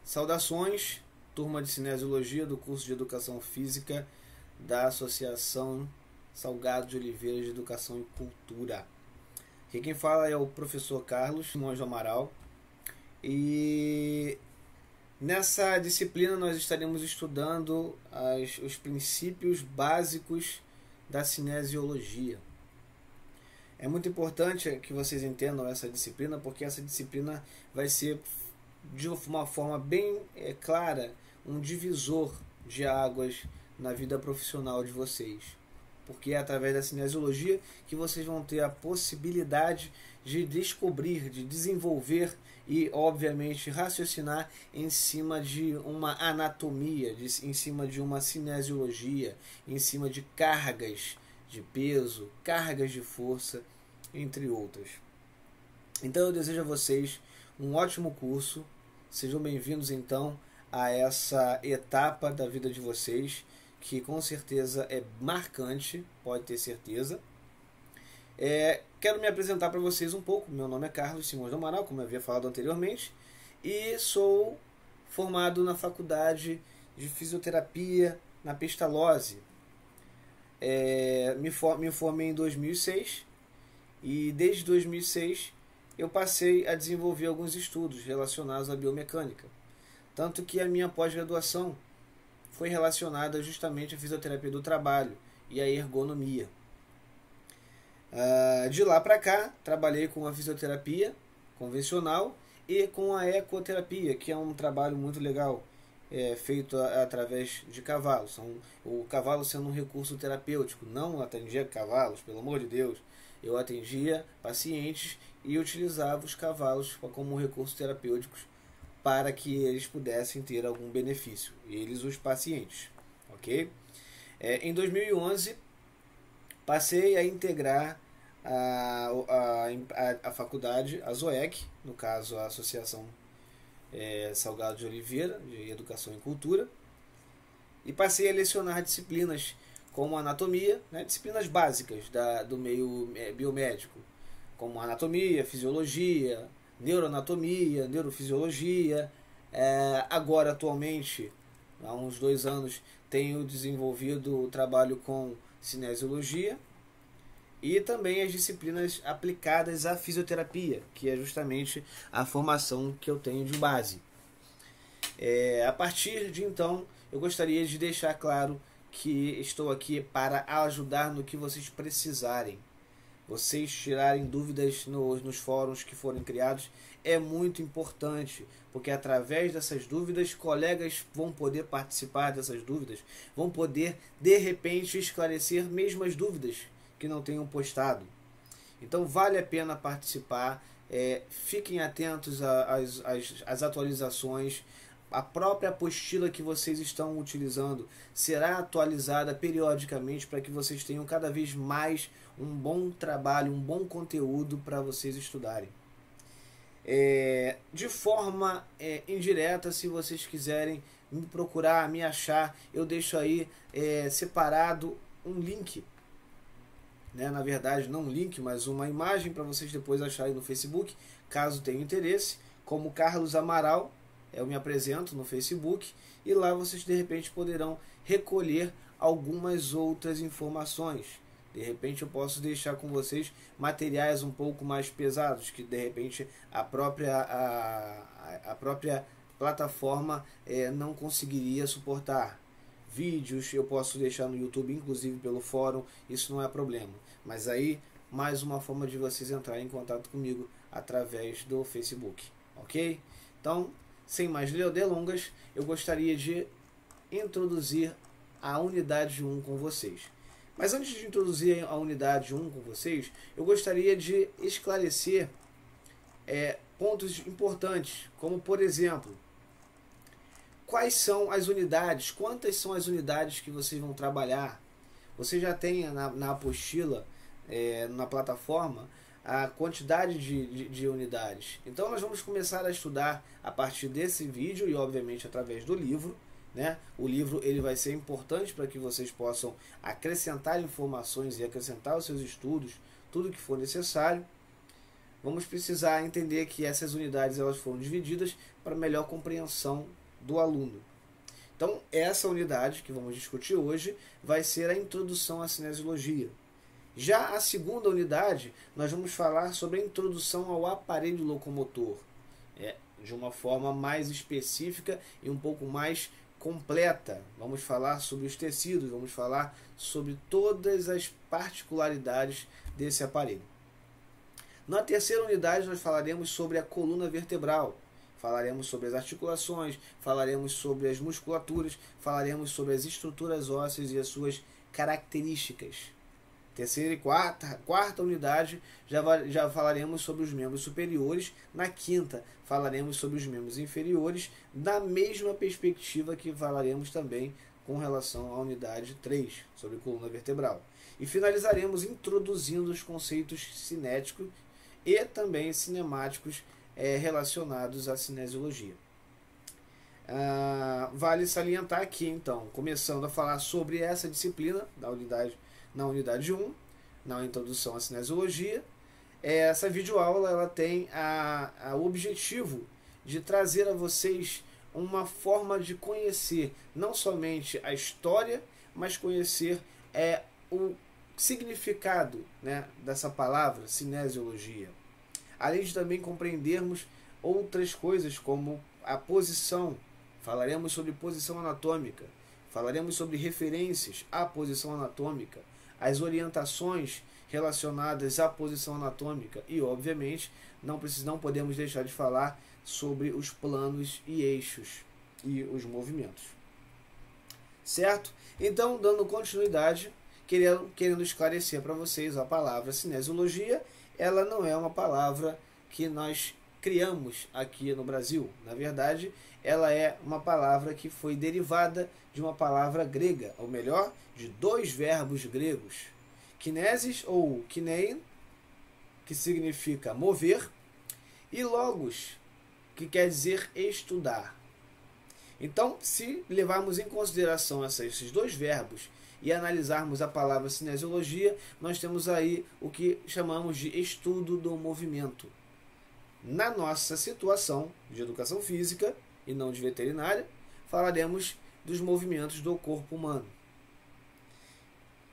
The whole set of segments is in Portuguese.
Saudações, turma de Cinesiologia do curso de Educação Física da Associação Salgado de Oliveira de Educação e Cultura. Aqui quem fala é o professor Carlos Simões do Amaral. E nessa disciplina nós estaremos estudando os princípios básicos da cinesiologia. É muito importante que vocês entendam essa disciplina, porque essa disciplina vai ser, de uma forma bem clara, um divisor de águas na vida profissional de vocês. Porque é através da cinesiologia que vocês vão ter a possibilidade de descobrir, de desenvolver e, obviamente, raciocinar em cima de uma anatomia, em cima de uma cinesiologia, em cima de cargas de peso, cargas de força, entre outras. Então eu desejo a vocês um ótimo curso. Sejam bem-vindos então a essa etapa da vida de vocês, que com certeza é marcante, pode ter certeza. Quero me apresentar para vocês um pouco. Meu nome é Carlos Simões do Amaral, como eu havia falado anteriormente, e sou formado na Faculdade de Fisioterapia na Pestalozzi. Me formei em 2006 e desde 2006 eu passei a desenvolver alguns estudos relacionados à biomecânica. Tanto que a minha pós-graduação foi relacionada justamente à fisioterapia do trabalho e à ergonomia. De lá para cá, trabalhei com a fisioterapia convencional e com a ecoterapia, que é um trabalho muito legal, feito através de cavalos. O cavalo sendo um recurso terapêutico. Não atendia cavalos, pelo amor de Deus. Eu atendia pacientes e utilizava os cavalos como recursos terapêuticos para que eles pudessem ter algum benefício. Eles, os pacientes. Ok? Em 2011, passei a integrar a faculdade, a ZOEC, no caso a Associação Salgado de Oliveira, de Educação e Cultura, e passei a lecionar disciplinas como anatomia, disciplinas básicas do meio biomédico, como anatomia, fisiologia, neuroanatomia, neurofisiologia. Agora, atualmente, há uns 2 anos, tenho desenvolvido o trabalho com cinesiologia e também as disciplinas aplicadas à fisioterapia, que é justamente a formação que eu tenho de base. A partir de então, eu gostaria de deixar claro que estou aqui para ajudar no que vocês precisarem. Vocês tirarem dúvidas nos fóruns que forem criados é muito importante, porque através dessas dúvidas, colegas vão poder participar dessas dúvidas, vão poder, de repente, esclarecer mesmo as dúvidas que não tenham postado. Então vale a pena participar, fiquem atentos às atualizações. A própria apostila que vocês estão utilizando será atualizada periodicamente para que vocês tenham cada vez mais um bom trabalho, um bom conteúdo para vocês estudarem. De forma indireta, se vocês quiserem me procurar, me achar, eu deixo aí separado um link. Na verdade, não um link, mas uma imagem para vocês depois acharem no Facebook, caso tenham interesse, como Carlos Amaral. Eu me apresento no Facebook e lá vocês de repente poderão recolher algumas outras informações. De repente eu posso deixar com vocês materiais um pouco mais pesados, que de repente a própria plataforma não conseguiria suportar. Vídeos eu posso deixar no YouTube, inclusive pelo fórum, isso não é problema. Mas aí, mais uma forma de vocês entrarem em contato comigo através do Facebook. Ok? Então, sem mais delongas, eu gostaria de introduzir a unidade 1 com vocês. Mas antes de introduzir a unidade 1 com vocês, eu gostaria de esclarecer pontos importantes, como por exemplo, quais são as unidades, quantas são as unidades que vocês vão trabalhar. Você já tem na apostila, na plataforma, a quantidade de unidades. Então nós vamos começar a estudar a partir desse vídeo e obviamente através do livro. O livro ele vai ser importante para que vocês possam acrescentar informações e acrescentar os seus estudos, tudo que for necessário. vamos precisar entender que essas unidades elas foram divididas para melhor compreensão do aluno. Então, essa unidade que vamos discutir hoje vai ser a introdução à cinesiologia. Já a segunda unidade, nós vamos falar sobre a introdução ao aparelho locomotor, de uma forma mais específica e um pouco mais completa. Vamos falar sobre os tecidos, vamos falar sobre todas as particularidades desse aparelho. Na terceira unidade, nós falaremos sobre a coluna vertebral. Falaremos sobre as articulações, falaremos sobre as musculaturas, falaremos sobre as estruturas ósseas e as suas características. Terceira e quarta unidade, já falaremos sobre os membros superiores. Na quinta, falaremos sobre os membros inferiores, na mesma perspectiva que falaremos também com relação à unidade 3, sobre coluna vertebral. E finalizaremos introduzindo os conceitos cinéticos e também cinemáticos relacionados à cinesiologia. Vale salientar aqui, então, começando a falar sobre essa disciplina na unidade 1, na introdução à cinesiologia. Essa videoaula ela tem o objetivo de trazer a vocês uma forma de conhecer não somente a história, mas conhecer o significado, né, dessa palavra cinesiologia. Além de também compreendermos outras coisas como a posição, falaremos sobre posição anatômica, falaremos sobre referências à posição anatômica, as orientações relacionadas à posição anatômica e, obviamente, não podemos deixar de falar sobre os planos e eixos e os movimentos. Certo? Então, dando continuidade, querendo esclarecer para vocês a palavra cinesiologia, ela não é uma palavra que nós criamos aqui no Brasil. Na verdade, ela é uma palavra que foi derivada de uma palavra grega, ou melhor, de dois verbos gregos. Kinesis ou kinein, que significa mover, e logos, que quer dizer estudar. Então, se levarmos em consideração esses dois verbos e analisarmos a palavra cinesiologia, nós temos aí o que chamamos de estudo do movimento. Na nossa situação de educação física e não de veterinária, falaremos dos movimentos do corpo humano.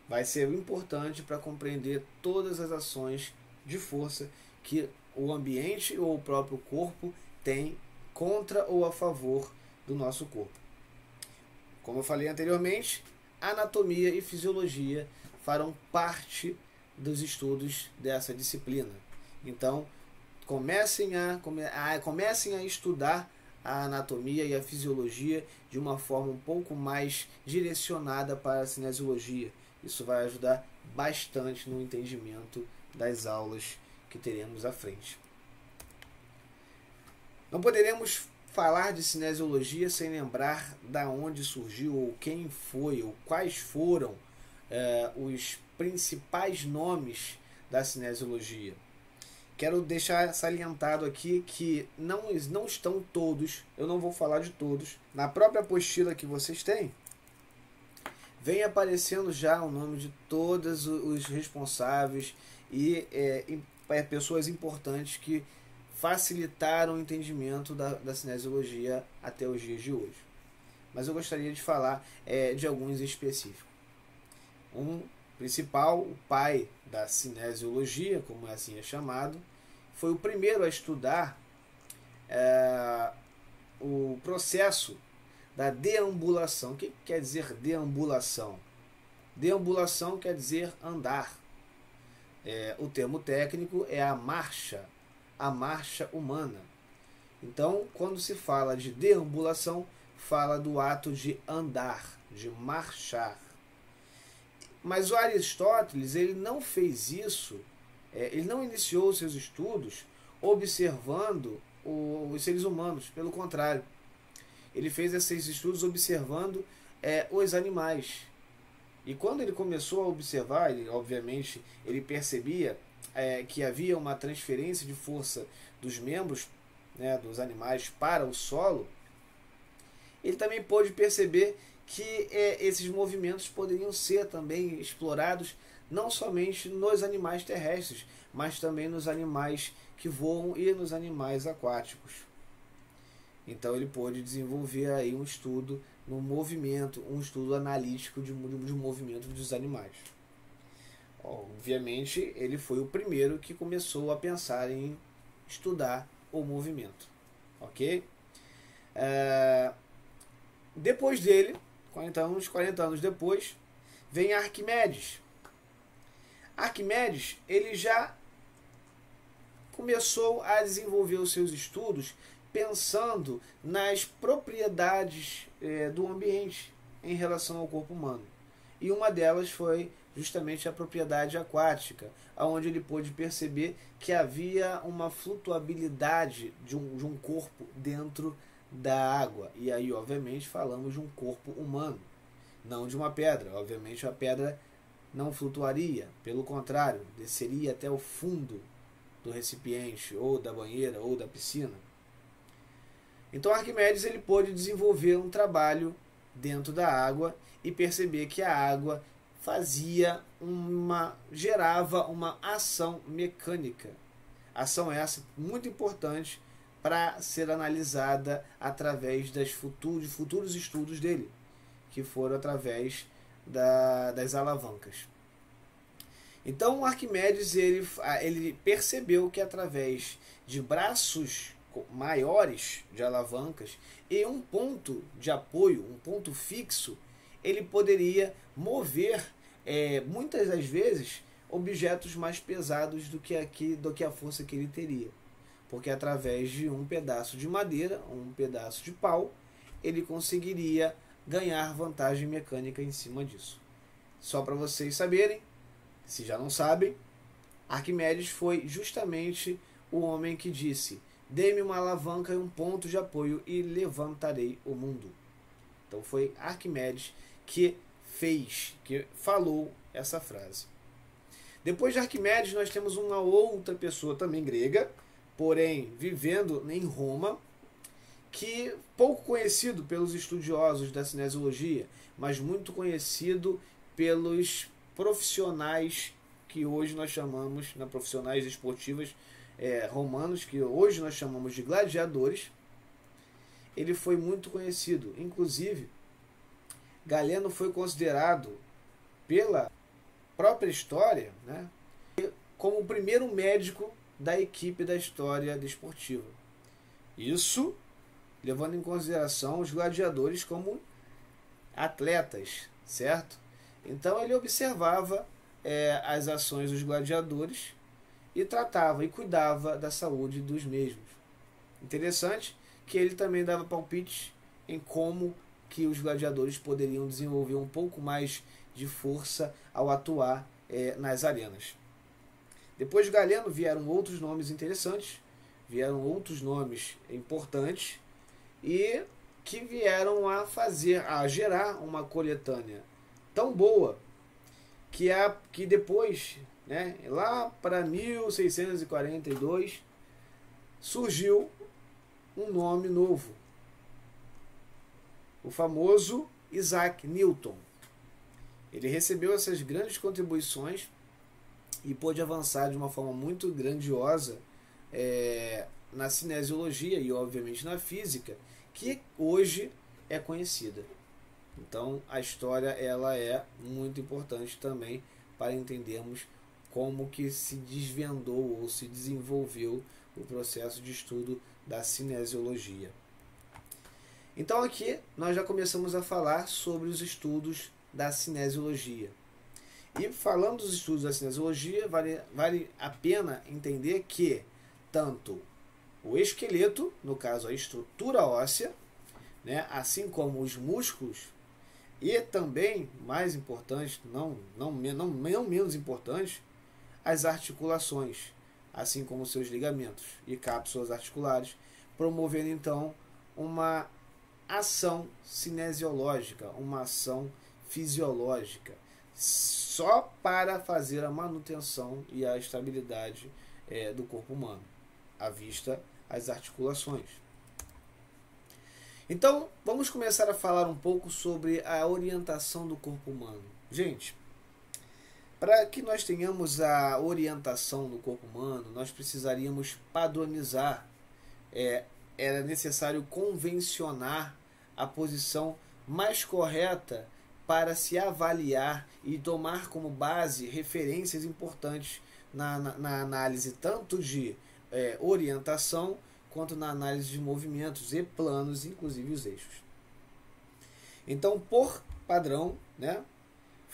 Vai ser importante para compreender todas as ações de força que o ambiente ou o próprio corpo tem contra ou a favor do nosso corpo. Como eu falei anteriormente, anatomia e fisiologia farão parte dos estudos dessa disciplina. Então, comecem a estudar a anatomia e a fisiologia de uma forma um pouco mais direcionada para a cinesiologia. Isso vai ajudar bastante no entendimento das aulas que teremos à frente. Não poderemos falar de cinesiologia sem lembrar da onde surgiu, ou quem foi, ou quais foram os principais nomes da cinesiologia. Quero deixar salientado aqui que não estão todos, eu não vou falar de todos. Na própria apostila que vocês têm, vem aparecendo já o nome de todos os responsáveis e pessoas importantes que facilitaram o entendimento da cinesiologia até os dias de hoje. Mas eu gostaria de falar de alguns específicos. Um principal, o pai da cinesiologia, como assim é chamado, foi o primeiro a estudar o processo da deambulação. O que quer dizer deambulação? Deambulação quer dizer andar. O termo técnico é a marcha humana. Então, quando se fala de deambulação, fala do ato de andar, de marchar. Mas o Aristóteles, ele não fez isso, ele não iniciou os seus estudos observando os seres humanos, pelo contrário. Ele fez esses estudos observando os animais. E quando ele começou a observar, obviamente, ele percebia que havia uma transferência de força dos membros, né, dos animais para o solo, ele também pôde perceber que esses movimentos poderiam ser também explorados não somente nos animais terrestres, mas também nos animais que voam e nos animais aquáticos. Então ele pôde desenvolver aí um estudo no movimento, um estudo analítico de movimento dos animais. Obviamente ele foi o primeiro que começou a pensar em estudar o movimento. Ok? Depois dele, 40 anos depois, vem Arquimedes. Arquimedes, ele já começou a desenvolver os seus estudos pensando nas propriedades do ambiente em relação ao corpo humano. E uma delas foi justamente a propriedade aquática, onde ele pôde perceber que havia uma flutuabilidade de um corpo dentro da água. E aí, obviamente, falamos de um corpo humano, não de uma pedra. Obviamente, a pedra não flutuaria, pelo contrário, desceria até o fundo do recipiente, ou da banheira, ou da piscina. Então Arquimedes ele pôde desenvolver um trabalho dentro da água e perceber que a água gerava uma ação mecânica. Ação essa muito importante para ser analisada através de futuros estudos dele, que foram através das alavancas. Então Arquimedes ele percebeu que através de braços maiores de alavancas e um ponto de apoio, um ponto fixo, ele poderia mover muitas das vezes objetos mais pesados do que a força que ele teria, porque através de um pedaço de madeira, um pedaço de pau, ele conseguiria ganhar vantagem mecânica em cima disso. Só para vocês saberem, se já não sabem, Arquimedes foi justamente o homem que disse: dê-me uma alavanca e um ponto de apoio e levantarei o mundo. Então foi Arquimedes que falou essa frase. Depois de Arquimedes nós temos uma outra pessoa também grega, porém vivendo em Roma, que pouco conhecido pelos estudiosos da cinesiologia, mas muito conhecido pelos profissionais que hoje nós chamamos, profissionais esportivas romanos, que hoje nós chamamos de gladiadores. Ele foi muito conhecido. Inclusive, Galeno foi considerado, pela própria história, como o primeiro médico da equipe da história desportiva. Isso levando em consideração os gladiadores como atletas, certo? Então ele observava as ações dos gladiadores e tratava e cuidava da saúde dos mesmos. Interessante que ele também dava palpites em como que os gladiadores poderiam desenvolver um pouco mais de força ao atuar nas arenas. Depois de Galeno vieram outros nomes interessantes, vieram outros nomes importantes e que vieram a gerar uma coletânea tão boa que depois, lá para 1642, surgiu um nome novo, o famoso Isaac Newton. Ele recebeu essas grandes contribuições e pôde avançar de uma forma muito grandiosa na cinesiologia e, obviamente, na física, que hoje é conhecida. Então, a história ela é muito importante também para entendermos como que se desvendou ou se desenvolveu o processo de estudo da cinesiologia. Então aqui nós já começamos a falar sobre os estudos da cinesiologia. E falando dos estudos da cinesiologia, vale a pena entender que tanto o esqueleto, no caso a estrutura óssea, assim como os músculos, e também, mais importante, não menos importante, as articulações, assim como seus ligamentos e cápsulas articulares, promovendo então uma ação cinesiológica, uma ação fisiológica, só para fazer a manutenção e a estabilidade do corpo humano, à vista as articulações. Então, vamos começar a falar um pouco sobre a orientação do corpo humano. Gente, Para que nós tenhamos a orientação no corpo humano, nós precisaríamos padronizar. Era necessário convencionar a posição mais correta para se avaliar e tomar como base referências importantes na análise tanto de orientação quanto na análise de movimentos e planos, inclusive os eixos. Então, por padrão, né,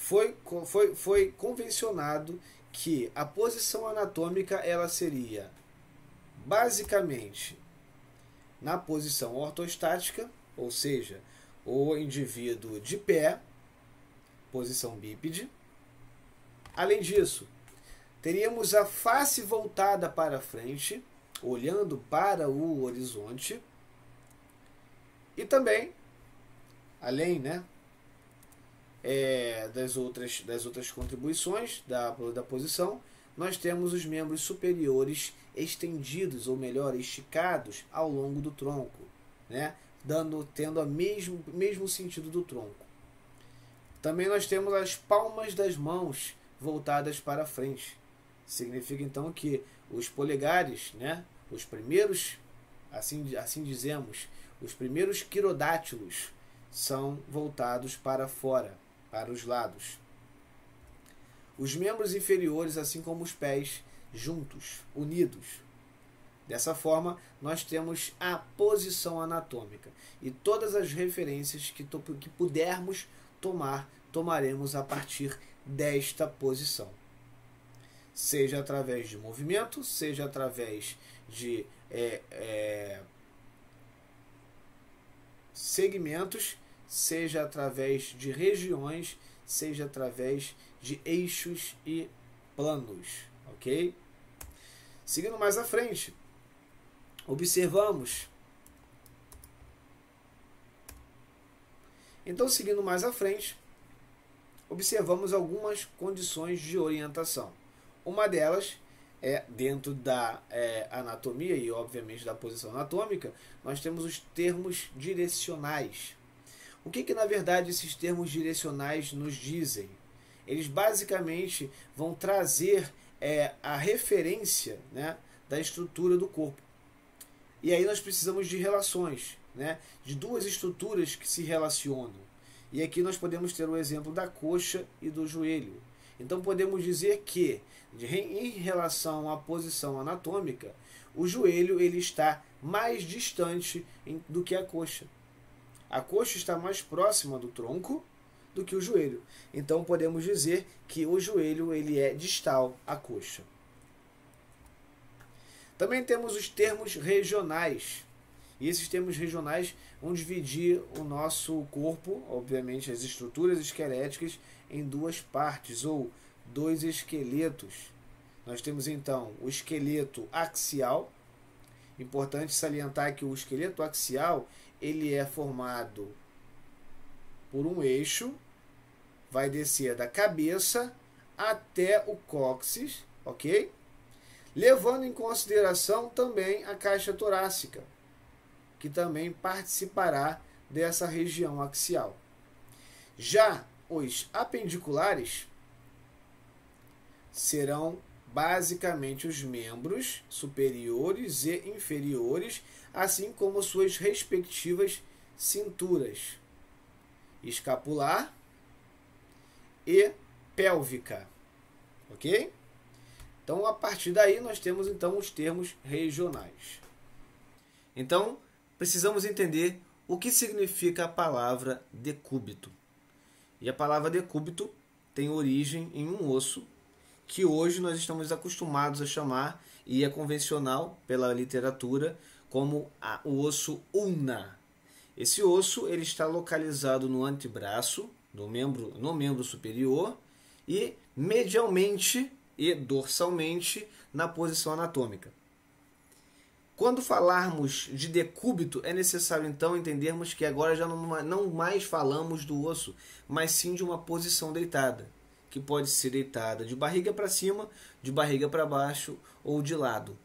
foi convencionado que a posição anatômica ela seria basicamente na posição ortostática, ou seja, o indivíduo de pé, posição bípede. Além disso, teríamos a face voltada para frente, olhando para o horizonte. E também, além, né, das outras contribuições da posição, nós temos os membros superiores estendidos, ou melhor, esticados ao longo do tronco, né, tendo o mesmo sentido do tronco. Também nós temos as palmas das mãos voltadas para frente. Significa então que os polegares, né, os primeiros, assim dizemos, os primeiros quirodátilos são voltados para fora, para os lados. Os membros inferiores, assim como os pés, juntos, unidos. Dessa forma, nós temos a posição anatômica. E todas as referências que pudermos tomaremos a partir desta posição. Seja através de movimento, seja através de segmentos, seja através de regiões, seja através de eixos e planos, ok? Seguindo mais à frente, observamos. Então, seguindo mais à frente, observamos algumas condições de orientação. Uma delas é dentro da anatomia e, obviamente, da posição anatômica, nós temos os termos direcionais. O que na verdade esses termos direcionais nos dizem? Eles basicamente vão trazer a referência, né, da estrutura do corpo. E aí nós precisamos de relações, né, de duas estruturas que se relacionam. E aqui nós podemos ter o exemplo da coxa e do joelho. Então podemos dizer que, em relação à posição anatômica, o joelho ele está mais distante do que a coxa. A coxa está mais próxima do tronco do que o joelho. Então podemos dizer que o joelho ele é distal à coxa. Também temos os termos regionais. E esses termos regionais vão dividir o nosso corpo, obviamente as estruturas esqueléticas, em duas partes, ou dois esqueletos. Nós temos então o esqueleto axial. Importante salientar que o esqueleto axial ele é formado por um eixo, vai descer da cabeça até o cóccix, ok? Levando em consideração também a caixa torácica, que também participará dessa região axial. Já os apendiculares serão basicamente os membros superiores e inferiores, assim como suas respectivas cinturas escapular e pélvica, ok? Então, a partir daí, nós temos então os termos regionais. Então, precisamos entender o que significa a palavra decúbito. E a palavra decúbito tem origem em um osso que hoje nós estamos acostumados a chamar, e é convencional pela literatura, como o osso ulna. Esse osso ele está localizado no antebraço, no membro superior, e medialmente e dorsalmente na posição anatômica. Quando falarmos de decúbito, é necessário então entendermos que agora já não mais falamos do osso, mas sim de uma posição deitada, que pode ser deitada de barriga para cima, de barriga para baixo ou de lado.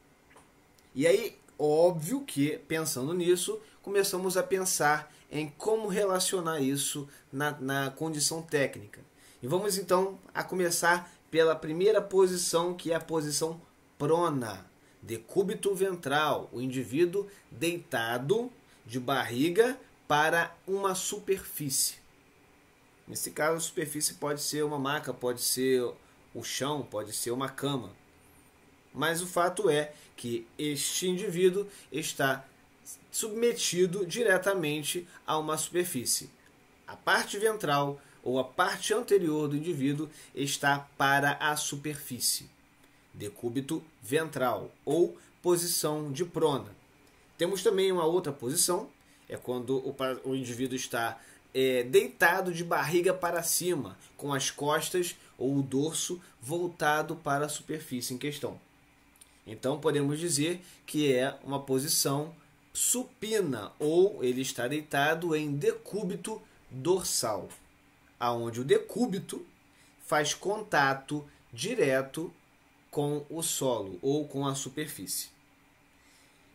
E aí, óbvio que, pensando nisso, começamos a pensar em como relacionar isso na condição técnica. E vamos então a começar pela primeira posição, que é a posição prona, decúbito ventral, o indivíduo deitado de barriga para uma superfície. Nesse caso, a superfície pode ser uma maca, pode ser o chão, pode ser uma cama. Mas o fato é que este indivíduo está submetido diretamente a uma superfície. A parte ventral ou a parte anterior do indivíduo está para a superfície. Decúbito ventral ou posição de prona. Temos também uma outra posição, é quando o indivíduo está deitado de barriga para cima, com as costas ou o dorso voltado para a superfície em questão. Então podemos dizer que é uma posição supina, ou ele está deitado em decúbito dorsal, aonde o decúbito faz contato direto com o solo ou com a superfície.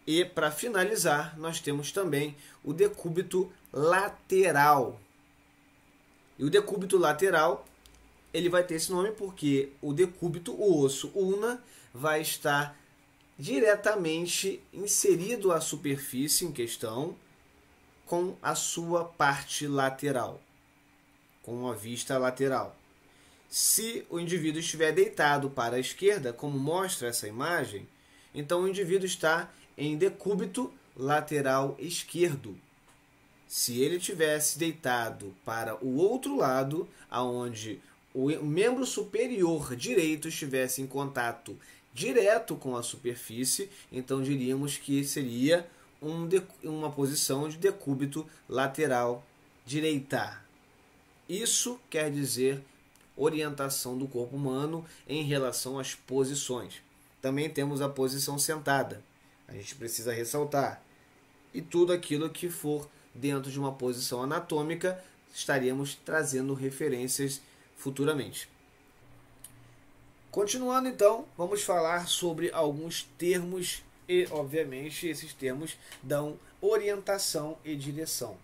E para finalizar, nós temos também o decúbito lateral. E o decúbito lateral, ele vai ter esse nome porque o decúbito, o osso ulna, vai estar diretamente inserido à superfície em questão com a sua parte lateral, com a vista lateral. Se o indivíduo estiver deitado para a esquerda, como mostra essa imagem, então o indivíduo está em decúbito lateral esquerdo. Se ele tivesse deitado para o outro lado, aonde o membro superior direito estivesse em contato direto com a superfície, então diríamos que seria uma posição de decúbito lateral direita. Isso quer dizer orientação do corpo humano em relação às posições. Também temos a posição sentada. A gente precisa ressaltar. E tudo aquilo que for dentro de uma posição anatômica, estaríamos trazendo referências futuramente. Continuando então, vamos falar sobre alguns termos e, obviamente, esses termos dão orientação e direção.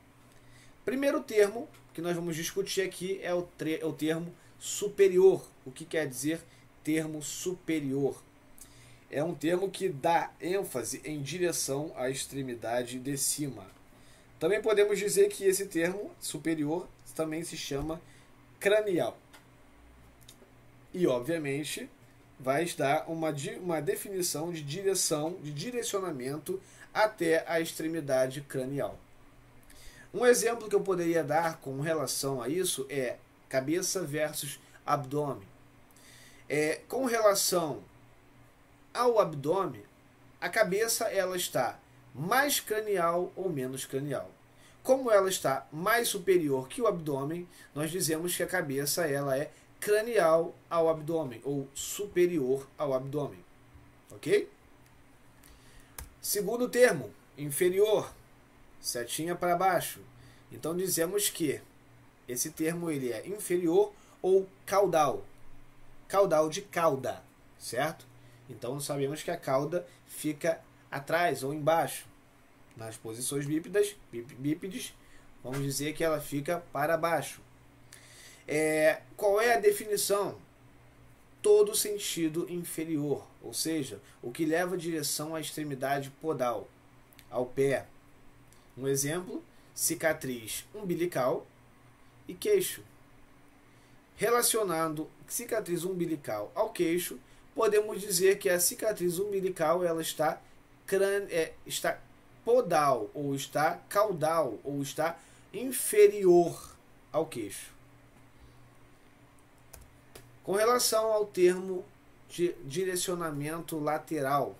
Primeiro termo que nós vamos discutir aqui é o termo superior. O que quer dizer termo superior? É um termo que dá ênfase em direção à extremidade de cima. Também podemos dizer que esse termo superior também se chama cranial. E, obviamente, vai dar uma definição de direção, de direcionamento até a extremidade cranial. Um exemplo que eu poderia dar com relação a isso é cabeça versus abdômen. Com relação ao abdômen, a cabeça ela está mais cranial ou menos cranial. Como ela está mais superior que o abdômen, nós dizemos que a cabeça ela é cranial ao abdômen ou superior ao abdômen. Ok? Segundo termo, inferior, setinha para baixo. Então dizemos que esse termo ele é inferior ou caudal. Caudal de cauda, certo? Então sabemos que a cauda fica atrás ou embaixo. Nas posições bípedes, vamos dizer que ela fica para baixo. Qual é a definição? Todo sentido inferior, ou seja, o que leva a direção à extremidade podal, ao pé. Um exemplo, cicatriz umbilical e queixo. Relacionando cicatriz umbilical ao queixo, podemos dizer que a cicatriz umbilical ela está podal, ou está caudal, ou está inferior ao queixo. Com relação ao termo de direcionamento lateral,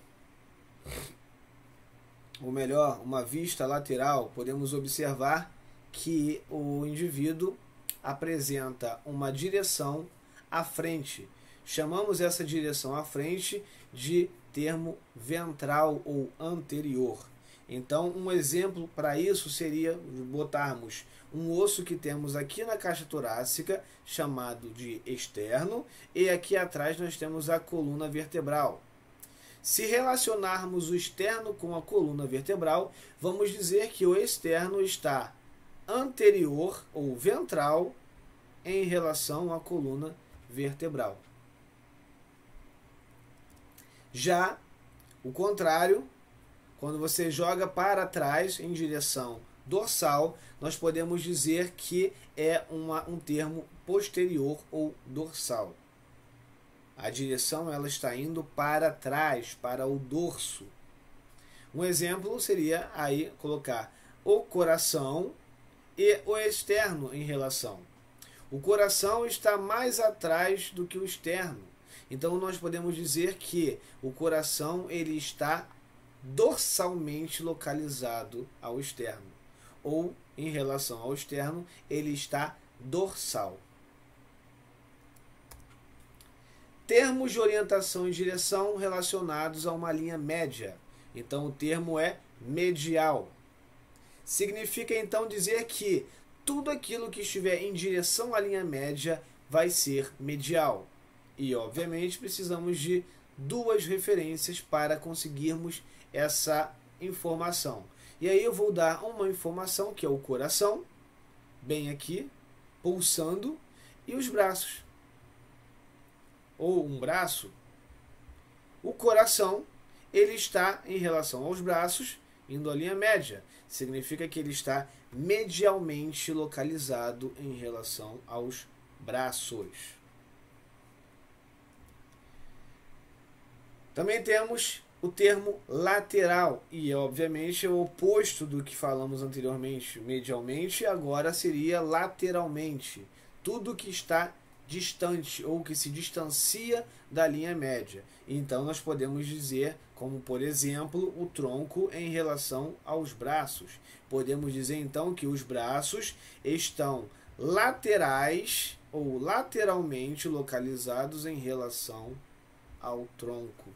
ou melhor, uma vista lateral, podemos observar que o indivíduo apresenta uma direção à frente. Chamamos essa direção à frente de termo ventral ou anterior. Então, um exemplo para isso seria botarmos um osso que temos aqui na caixa torácica, chamado de externo, e aqui atrás nós temos a coluna vertebral. Se relacionarmos o externo com a coluna vertebral, vamos dizer que o externo está anterior ou ventral em relação à coluna vertebral. Já o contrário, quando você joga para trás em direção dorsal, nós podemos dizer que é um termo posterior ou dorsal. A direção ela está indo para trás, para o dorso. Um exemplo seria aí colocar o coração e o externo em relação. O coração está mais atrás do que o externo. Então nós podemos dizer que o coração ele está dorsalmente localizado ao externo. Ou em relação ao externo, ele está dorsal. Termos de orientação e direção relacionados a uma linha média. Então o termo é medial. Significa então dizer que tudo aquilo que estiver em direção à linha média vai ser medial. E obviamente precisamos de duas referências para conseguirmos essa informação. E aí eu vou dar uma informação que é o coração, bem aqui, pulsando, e os braços. Ou um braço, o coração, ele está em relação aos braços, indo à linha média. Significa que ele está medialmente localizado em relação aos braços. Também temos o termo lateral, e obviamente é o oposto do que falamos anteriormente, medialmente, agora seria lateralmente. Tudo que está distante ou que se distancia da linha média. Então nós podemos dizer, como por exemplo, o tronco em relação aos braços. Podemos dizer então que os braços estão laterais ou lateralmente localizados em relação ao tronco.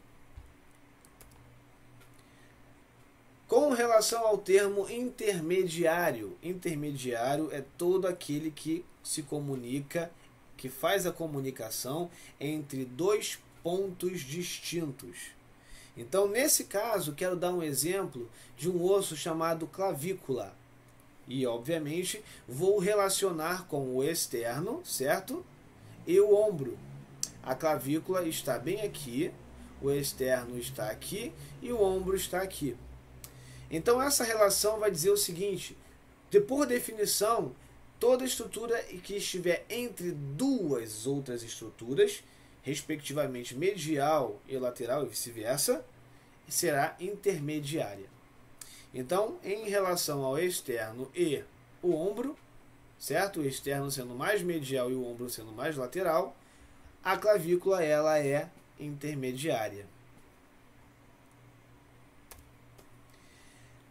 Com relação ao termo intermediário, intermediário é todo aquele que se comunica, que faz a comunicação entre dois pontos distintos. Então, nesse caso, quero dar um exemplo de um osso chamado clavícula. E, obviamente, vou relacionar com o externo, certo? E o ombro. A clavícula está bem aqui, o externo está aqui e o ombro está aqui. Então, essa relação vai dizer o seguinte, por definição, toda estrutura que estiver entre duas outras estruturas, respectivamente medial e lateral e vice-versa, será intermediária. Então, em relação ao externo e o ombro, certo? O externo sendo mais medial e o ombro sendo mais lateral, a clavícula ela é intermediária.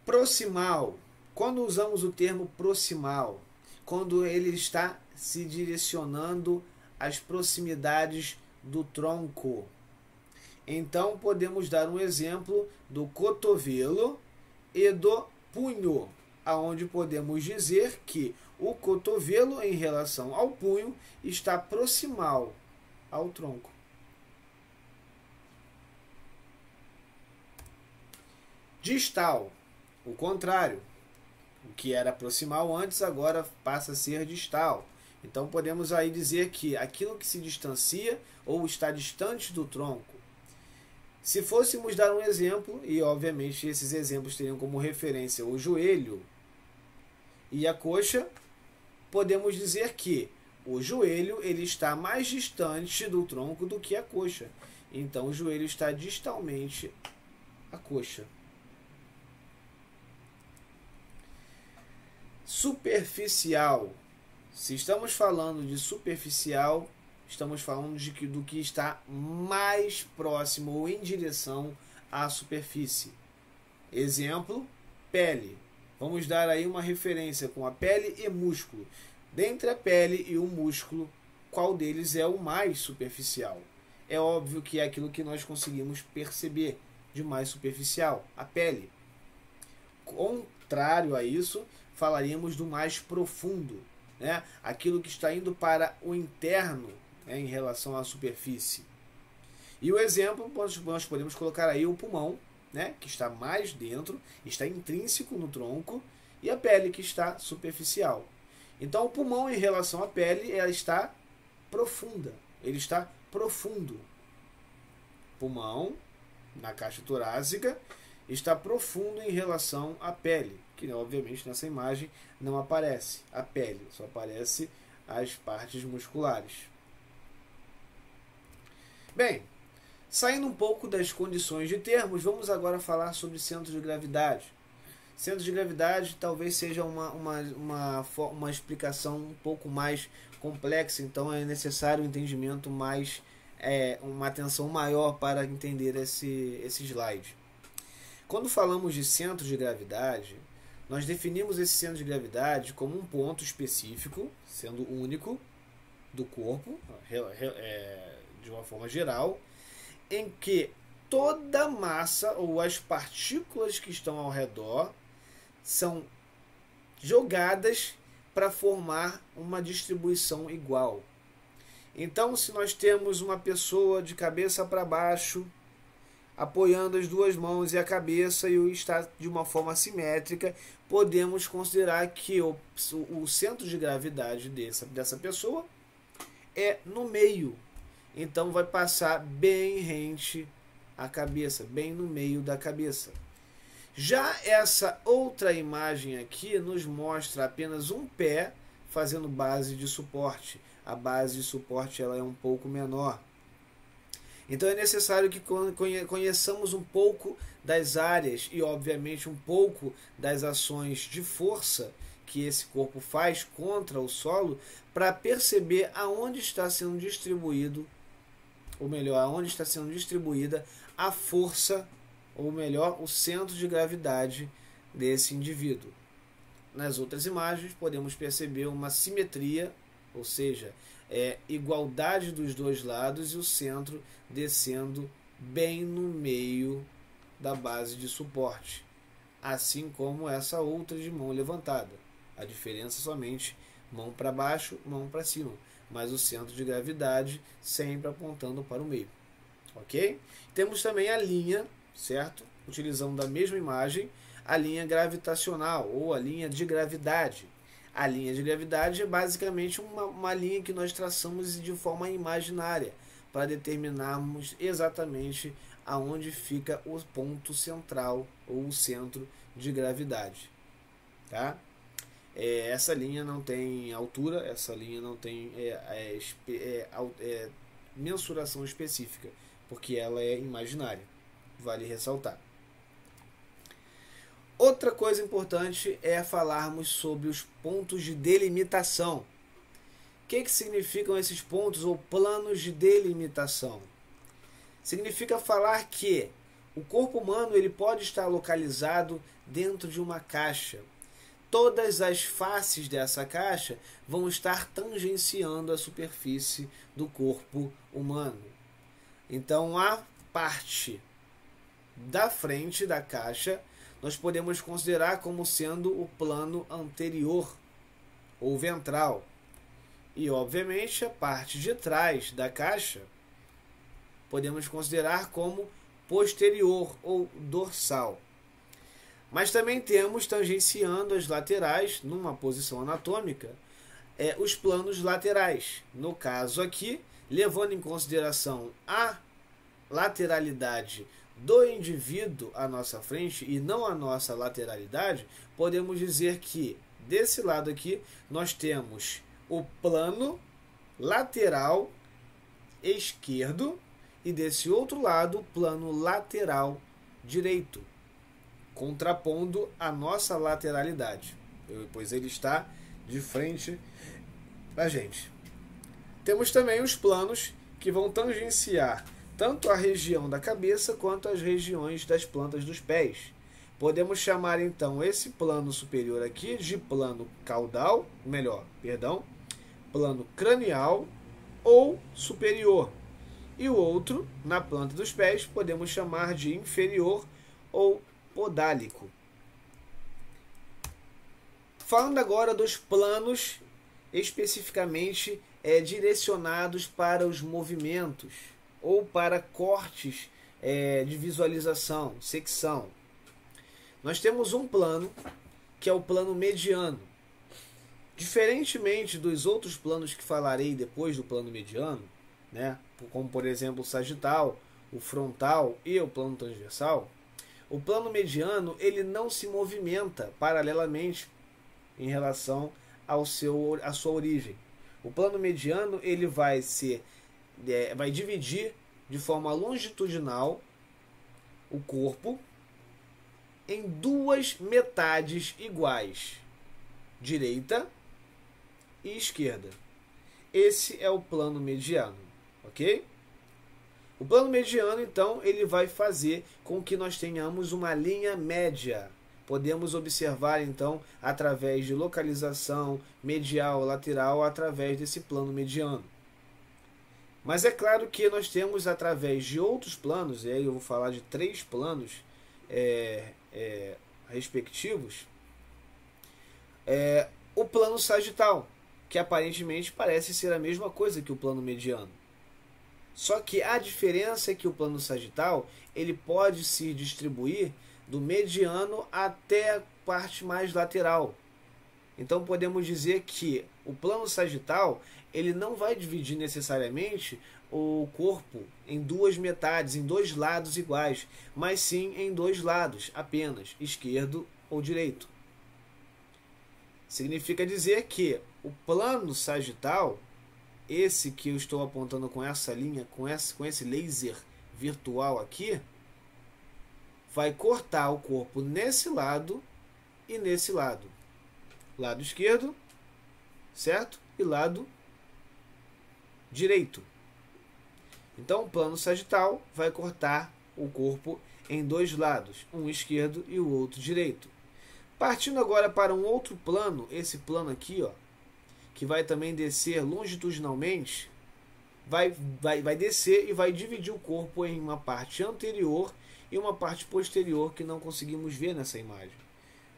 Proximal. Quando usamos o termo proximal, quando ele está se direcionando às proximidades do tronco. Então, podemos dar um exemplo do cotovelo e do punho, aonde podemos dizer que o cotovelo em relação ao punho está proximal ao tronco. Distal, o contrário. O que era proximal antes, agora passa a ser distal. Então podemos aí dizer que aquilo que se distancia ou está distante do tronco. Se fôssemos dar um exemplo, e obviamente esses exemplos teriam como referência o joelho e a coxa, podemos dizer que o joelho ele está mais distante do tronco do que a coxa. Então o joelho está distalmente à coxa. Superficial. Se estamos falando de superficial, estamos falando do que está mais próximo ou em direção à superfície. Exemplo, pele. Vamos dar aí uma referência com a pele e músculo. Dentre a pele e o músculo, qual deles é o mais superficial? É óbvio que é aquilo que nós conseguimos perceber de mais superficial, a pele. Contrário a isso, falaríamos do mais profundo, né? Aquilo que está indo para o interno, né, em relação à superfície. E o exemplo, nós podemos colocar aí o pulmão, né, que está mais dentro, está intrínseco no tronco, e a pele que está superficial. Então o pulmão em relação à pele, ela está profunda, ele está profundo. Pulmão na caixa torácica está profundo em relação à pele, que obviamente nessa imagem não aparece a pele, só aparece as partes musculares. Bem, saindo um pouco das condições de termos, vamos agora falar sobre centro de gravidade. Centro de gravidade talvez seja uma explicação um pouco mais complexa, então é necessário um entendimento mais, uma atenção maior para entender esse slide. Quando falamos de centro de gravidade, nós definimos esse centro de gravidade como um ponto específico, sendo único, do corpo, de uma forma geral, em que toda a massa ou as partículas que estão ao redor são jogadas para formar uma distribuição igual. Então, se nós temos uma pessoa de cabeça para baixo, apoiando as duas mãos e a cabeça e está de uma forma simétrica, podemos considerar que o centro de gravidade dessa pessoa é no meio. Então vai passar bem rente à cabeça, bem no meio da cabeça. Já essa outra imagem aqui nos mostra apenas um pé fazendo base de suporte. A base de suporte ela é um pouco menor. Então é necessário que conheçamos um pouco das áreas e, obviamente, um pouco das ações de força que esse corpo faz contra o solo para perceber aonde está sendo distribuído, ou melhor, aonde está sendo distribuída a força, ou melhor, o centro de gravidade desse indivíduo. Nas outras imagens podemos perceber uma simetria, ou seja, igualdade dos dois lados e o centro descendo bem no meio da base de suporte, assim como essa outra de mão levantada. A diferença é somente mão para baixo, mão para cima, mas o centro de gravidade sempre apontando para o meio. Ok? Temos também a linha, certo? Utilizando a mesma imagem, a linha gravitacional ou a linha de gravidade. A linha de gravidade é basicamente uma linha que nós traçamos de forma imaginária para determinarmos exatamente aonde fica o ponto central ou o centro de gravidade. Tá? Essa linha não tem altura, essa linha não tem mensuração específica, porque ela é imaginária. Vale ressaltar. Outra coisa importante é falarmos sobre os pontos de delimitação. O que significam esses pontos ou planos de delimitação? Significa falar que o corpo humano ele pode estar localizado dentro de uma caixa. Todas as faces dessa caixa vão estar tangenciando a superfície do corpo humano. Então, a parte da frente da caixa nós podemos considerar como sendo o plano anterior ou ventral. E, obviamente, a parte de trás da caixa podemos considerar como posterior ou dorsal. Mas também temos, tangenciando as laterais, numa posição anatômica, os planos laterais. No caso aqui, levando em consideração a lateralidade do indivíduo à nossa frente e não a nossa lateralidade, podemos dizer que desse lado aqui nós temos o plano lateral esquerdo e desse outro lado o plano lateral direito, contrapondo a nossa lateralidade, pois ele está de frente para a gente. Temos também os planos que vão tangenciar tanto a região da cabeça quanto as regiões das plantas dos pés. Podemos chamar então esse plano superior aqui de plano caudal, plano cranial ou superior. E o outro, na planta dos pés, podemos chamar de inferior ou podálico. Falando agora dos planos especificamente direcionados para os movimentos ou para cortes de visualização, secção. Nós temos um plano que é o plano mediano. Diferentemente dos outros planos que falarei depois do plano mediano, né, como por exemplo o sagital o frontal e o plano transversal, o plano mediano ele não se movimenta paralelamente em relação à sua origem. O plano mediano ele vai dividir de forma longitudinal o corpo em duas metades iguais, direita e esquerda. Esse é o plano mediano, ok? O plano mediano, então, ele vai fazer com que nós tenhamos uma linha média. Podemos observar, então, através de localização medial, lateral, através desse plano mediano. Mas é claro que nós temos, através de outros planos, e aí eu vou falar de 3 planos respectivos, o plano sagital, que aparentemente parece ser a mesma coisa que o plano mediano. Só que a diferença é que o plano sagital ele pode se distribuir do mediano até a parte mais lateral. Então podemos dizer que o plano sagital ele não vai dividir necessariamente o corpo em duas metades, em dois lados iguais, mas sim em dois lados apenas, esquerdo ou direito. Significa dizer que o plano sagital, esse que eu estou apontando com essa linha, com esse laser virtual aqui, vai cortar o corpo nesse lado e nesse lado. Lado esquerdo, certo? E lado direito. Então o plano sagital vai cortar o corpo em dois lados, um esquerdo e o outro direito. Partindo agora para um outro plano, esse plano aqui, ó, que vai também descer longitudinalmente, vai descer e vai dividir o corpo em uma parte anterior e uma parte posterior que não conseguimos ver nessa imagem.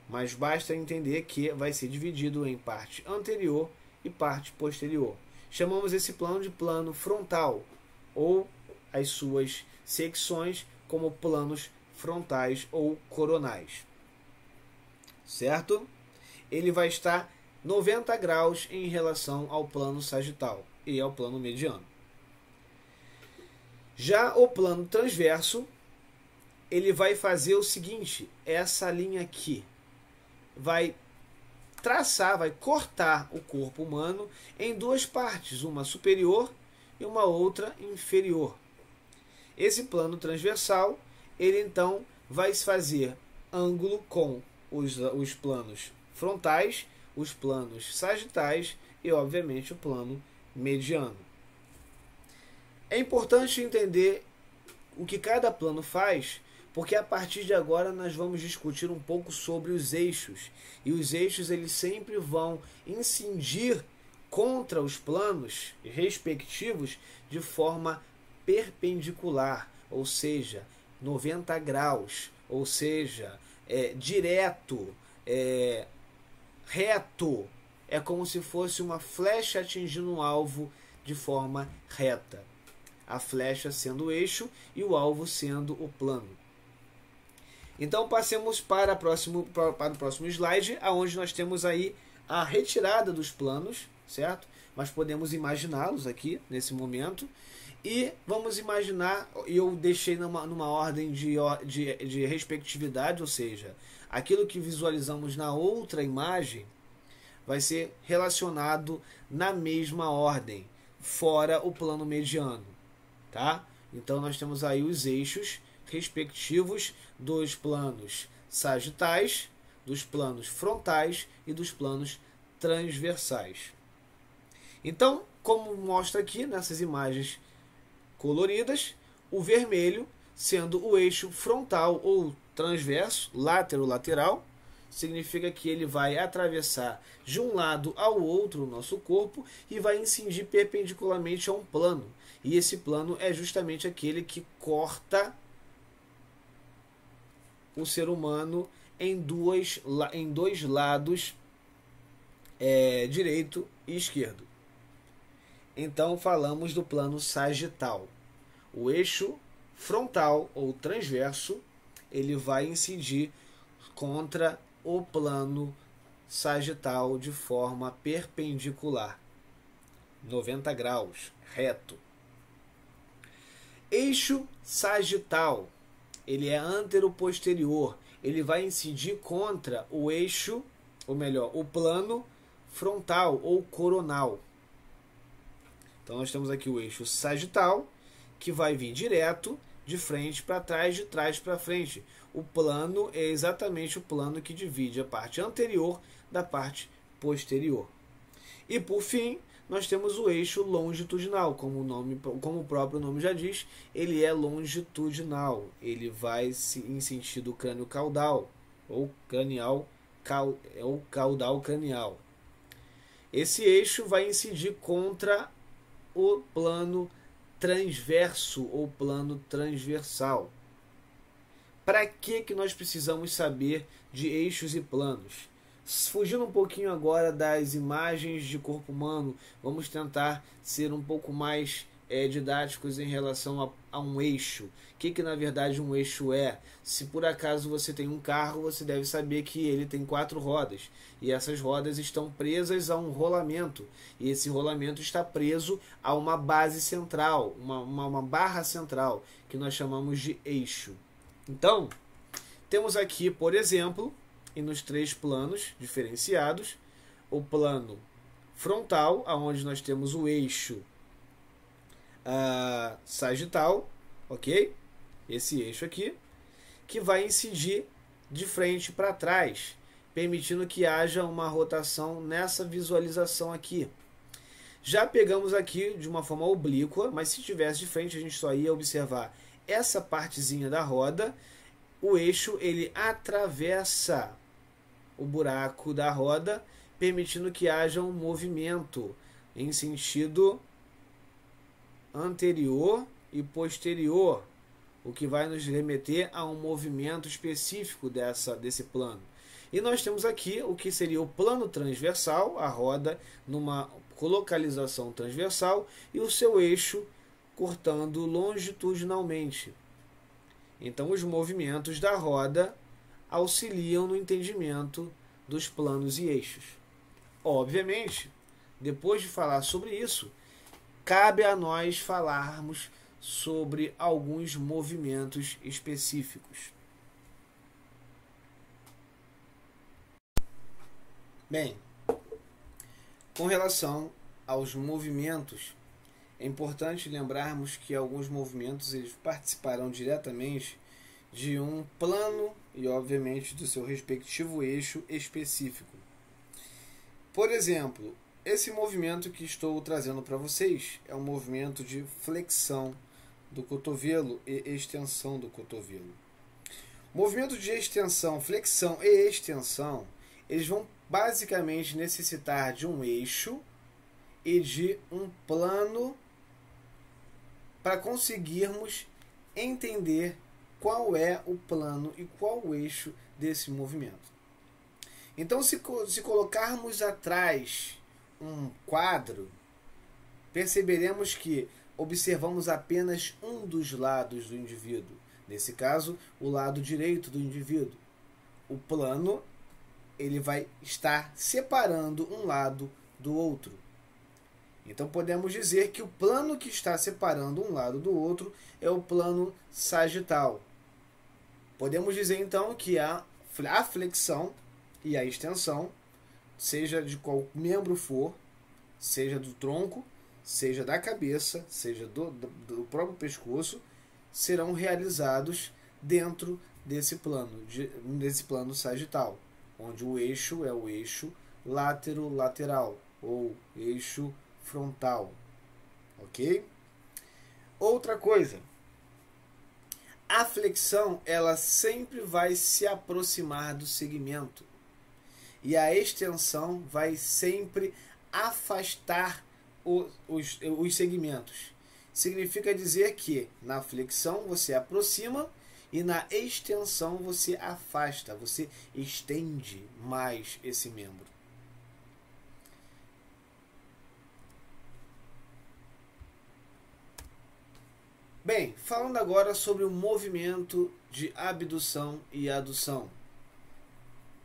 Mas basta entender que vai ser dividido em parte anterior e parte posterior. Chamamos esse plano de plano frontal, ou as suas secções como planos frontais ou coronais. Certo? Ele vai estar 90 graus em relação ao plano sagital e ao plano mediano. Já o plano transverso, ele vai fazer o seguinte, essa linha aqui vai traçar, vai cortar o corpo humano em duas partes, uma superior e uma outra inferior. Esse plano transversal, ele então vai fazer ângulo com os planos frontais, os planos sagitais e, obviamente, o plano mediano. É importante entender o que cada plano faz, porque a partir de agora nós vamos discutir um pouco sobre os eixos. E os eixos eles sempre vão incidir contra os planos respectivos de forma perpendicular, ou seja, 90 graus, ou seja, direto, reto. É como se fosse uma flecha atingindo um alvo de forma reta. A flecha sendo o eixo e o alvo sendo o plano. Então passemos para o próximo slide, onde nós temos aí a retirada dos planos, certo? Mas podemos imaginá-los aqui nesse momento. E vamos imaginar, eu deixei numa ordem de respectividade, ou seja, aquilo que visualizamos na outra imagem vai ser relacionado na mesma ordem, fora o plano mediano, tá? Então nós temos aí os eixos respectivos dos planos sagitais, dos planos frontais e dos planos transversais. Então, como mostra aqui nessas imagens coloridas, o vermelho sendo o eixo frontal ou transverso, lateral, significa que ele vai atravessar de um lado ao outro o nosso corpo e vai incidir perpendicularmente a um plano. E esse plano é justamente aquele que corta o ser humano em dois lados, direito e esquerdo. Então falamos do plano sagital. O eixo frontal ou transverso, ele vai incidir contra o plano sagital de forma perpendicular, 90 graus, reto. Eixo sagital, ele é antero-posterior, ele vai incidir contra o eixo, ou melhor, o plano frontal ou coronal. Então nós temos aqui o eixo sagital, que vai vir direto, de frente para trás, de trás para frente. O plano é exatamente o plano que divide a parte anterior da parte posterior. E por fim, nós temos o eixo longitudinal, como o próprio nome já diz, ele é longitudinal, ele vai em sentido crânio-caudal, ou caudal cranial. Esse eixo vai incidir contra o plano transverso ou plano transversal. Para que nós precisamos saber de eixos e planos? Fugindo um pouquinho agora das imagens de corpo humano, vamos tentar ser um pouco mais didáticos em relação a um eixo. O que na verdade um eixo é? Se por acaso você tem um carro, você deve saber que ele tem 4 rodas. E essas rodas estão presas a um rolamento. E esse rolamento está preso a uma base central, uma barra central, que nós chamamos de eixo. Então, temos aqui, por exemplo, e nos 3 planos diferenciados, o plano frontal, onde nós temos o eixo sagital, ok? Esse eixo aqui, que vai incidir de frente para trás, permitindo que haja uma rotação nessa visualização aqui. Já pegamos aqui de uma forma oblíqua, mas se tivesse de frente a gente só ia observar essa partezinha da roda. O eixo ele atravessa o buraco da roda, permitindo que haja um movimento em sentido anterior e posterior, o que vai nos remeter a um movimento específico desse plano. E nós temos aqui o que seria o plano transversal, a roda numa localização transversal e o seu eixo cortando longitudinalmente. Então os movimentos da roda auxiliam no entendimento dos planos e eixos. Obviamente, depois de falar sobre isso, cabe a nós falarmos sobre alguns movimentos específicos. Bem, com relação aos movimentos, é importante lembrarmos que alguns movimentos eles participarão diretamente de um plano e, obviamente, do seu respectivo eixo específico. Por exemplo, esse movimento que estou trazendo para vocês é um movimento de flexão do cotovelo e extensão do cotovelo. Movimento de extensão, flexão e extensão, eles vão basicamente necessitar de um eixo e de um plano para conseguirmos entender qual é o plano e qual o eixo desse movimento. Então, se colocarmos atrás um quadro, perceberemos que observamos apenas um dos lados do indivíduo. Nesse caso, o lado direito do indivíduo. O plano ele vai estar separando um lado do outro. Então podemos dizer que o plano que está separando um lado do outro é o plano sagital. Podemos dizer então que a flexão e a extensão, seja de qual membro for, seja do tronco, seja da cabeça, seja do próprio pescoço, serão realizados dentro desse plano sagital, onde o eixo é o eixo látero-lateral ou eixo frontal, ok? Outra coisa, a flexão ela sempre vai se aproximar do segmento e a extensão vai sempre afastar os segmentos. Significa dizer que na flexão você aproxima e na extensão você afasta, você estende mais esse membro. Bem, falando agora sobre o movimento de abdução e adução.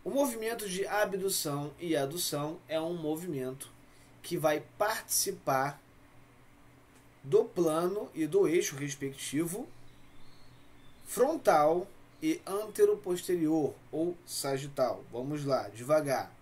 O movimento de abdução e adução é um movimento que vai participar do plano e do eixo respectivo frontal e anteroposterior ou sagital. Vamos lá, devagar.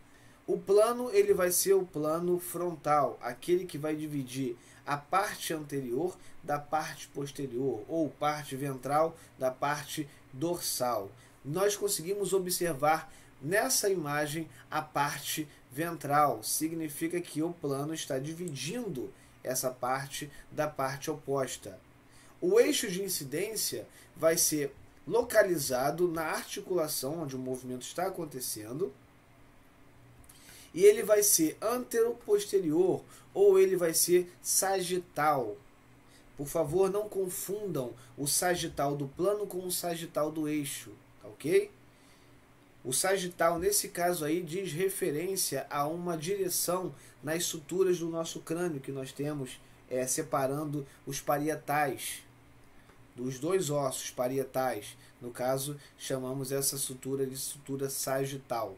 O plano ele vai ser o plano frontal, aquele que vai dividir a parte anterior da parte posterior, ou parte ventral da parte dorsal. Nós conseguimos observar nessa imagem a parte ventral, significa que o plano está dividindo essa parte da parte oposta. O eixo de incidência vai ser localizado na articulação onde o movimento está acontecendo, e ele vai ser anteroposterior ou ele vai ser sagital. Por favor, não confundam o sagital do plano com o sagital do eixo, tá ok? O sagital, nesse caso aí, diz referência a uma direção nas suturas do nosso crânio que nós temos separando os parietais, dos dois ossos parietais. No caso, chamamos essa sutura de sutura sagital.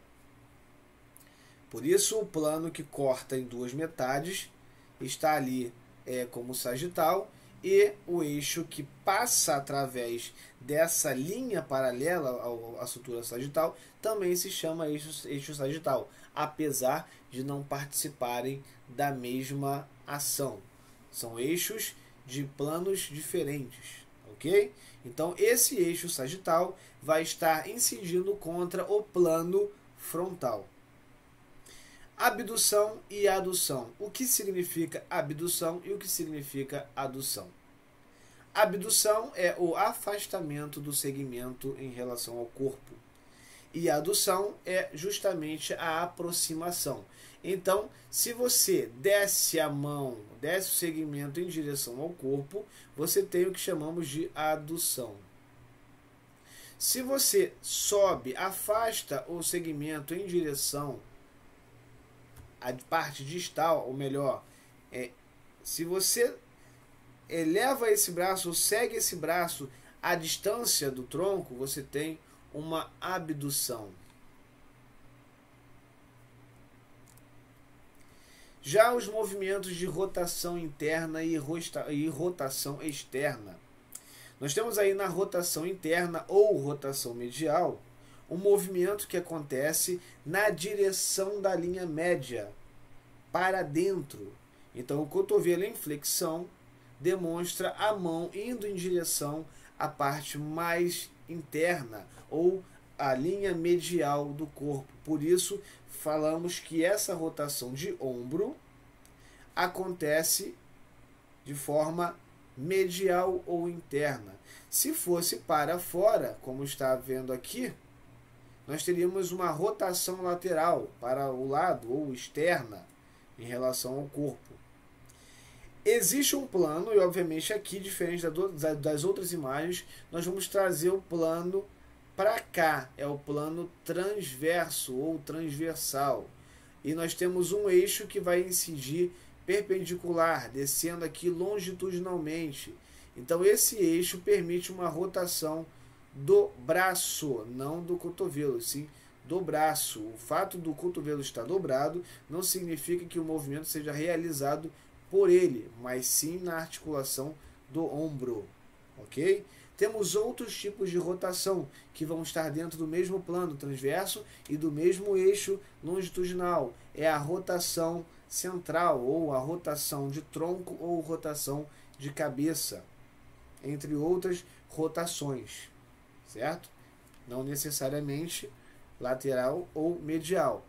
Por isso, o plano que corta em duas metades está ali como sagital, e o eixo que passa através dessa linha paralela à sutura sagital também se chama eixo sagital, apesar de não participarem da mesma ação. São eixos de planos diferentes, ok? Então, esse eixo sagital vai estar incidindo contra o plano frontal. Abdução e adução. O que significa abdução e o que significa adução? Abdução é o afastamento do segmento em relação ao corpo. E adução é justamente a aproximação. Então, se você desce a mão, desce o segmento em direção ao corpo, você tem o que chamamos de adução. Se você sobe, afasta o segmento em direção a parte distal, ou melhor, se você eleva esse braço ou segue esse braço à distância do tronco, você tem uma abdução. Já os movimentos de rotação interna e rotação externa. Nós temos aí na rotação interna ou rotação medial um movimento que acontece na direção da linha média, para dentro. Então, o cotovelo em flexão demonstra a mão indo em direção à parte mais interna, ou a linha medial do corpo. Por isso, falamos que essa rotação de ombro acontece de forma medial ou interna. Se fosse para fora, como está vendo aqui, nós teríamos uma rotação lateral para o lado ou externa em relação ao corpo. Existe um plano, e obviamente aqui, diferente das outras imagens, nós vamos trazer o plano para cá. É o plano transverso ou transversal. E nós temos um eixo que vai incidir perpendicular, descendo aqui longitudinalmente. Então esse eixo permite uma rotação do braço, não do cotovelo, sim do braço. O fato do cotovelo estar dobrado não significa que o movimento seja realizado por ele, mas sim na articulação do ombro, ok? Temos outros tipos de rotação que vão estar dentro do mesmo plano transverso e do mesmo eixo longitudinal. É a rotação central, ou a rotação de tronco, ou rotação de cabeça, entre outras rotações, certo? Não necessariamente lateral ou medial.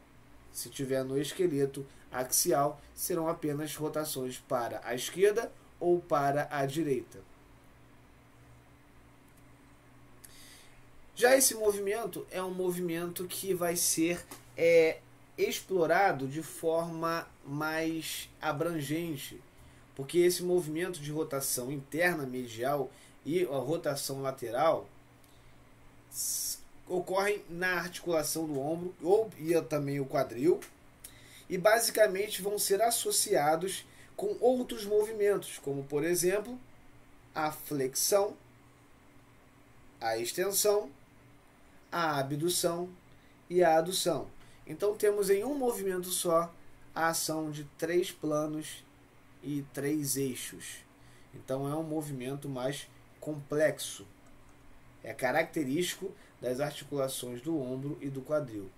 Se tiver no esqueleto axial, serão apenas rotações para a esquerda ou para a direita. Já esse movimento é um movimento que vai ser explorado de forma mais abrangente, porque esse movimento de rotação interna medial e a rotação lateral ocorrem na articulação do ombro e também o quadril, e basicamente vão ser associados com outros movimentos, como por exemplo a flexão, a extensão, a abdução e a adução. Então temos em um movimento só a ação de 3 planos e 3 eixos. Então é um movimento mais complexo. É característico das articulações do ombro e do quadril.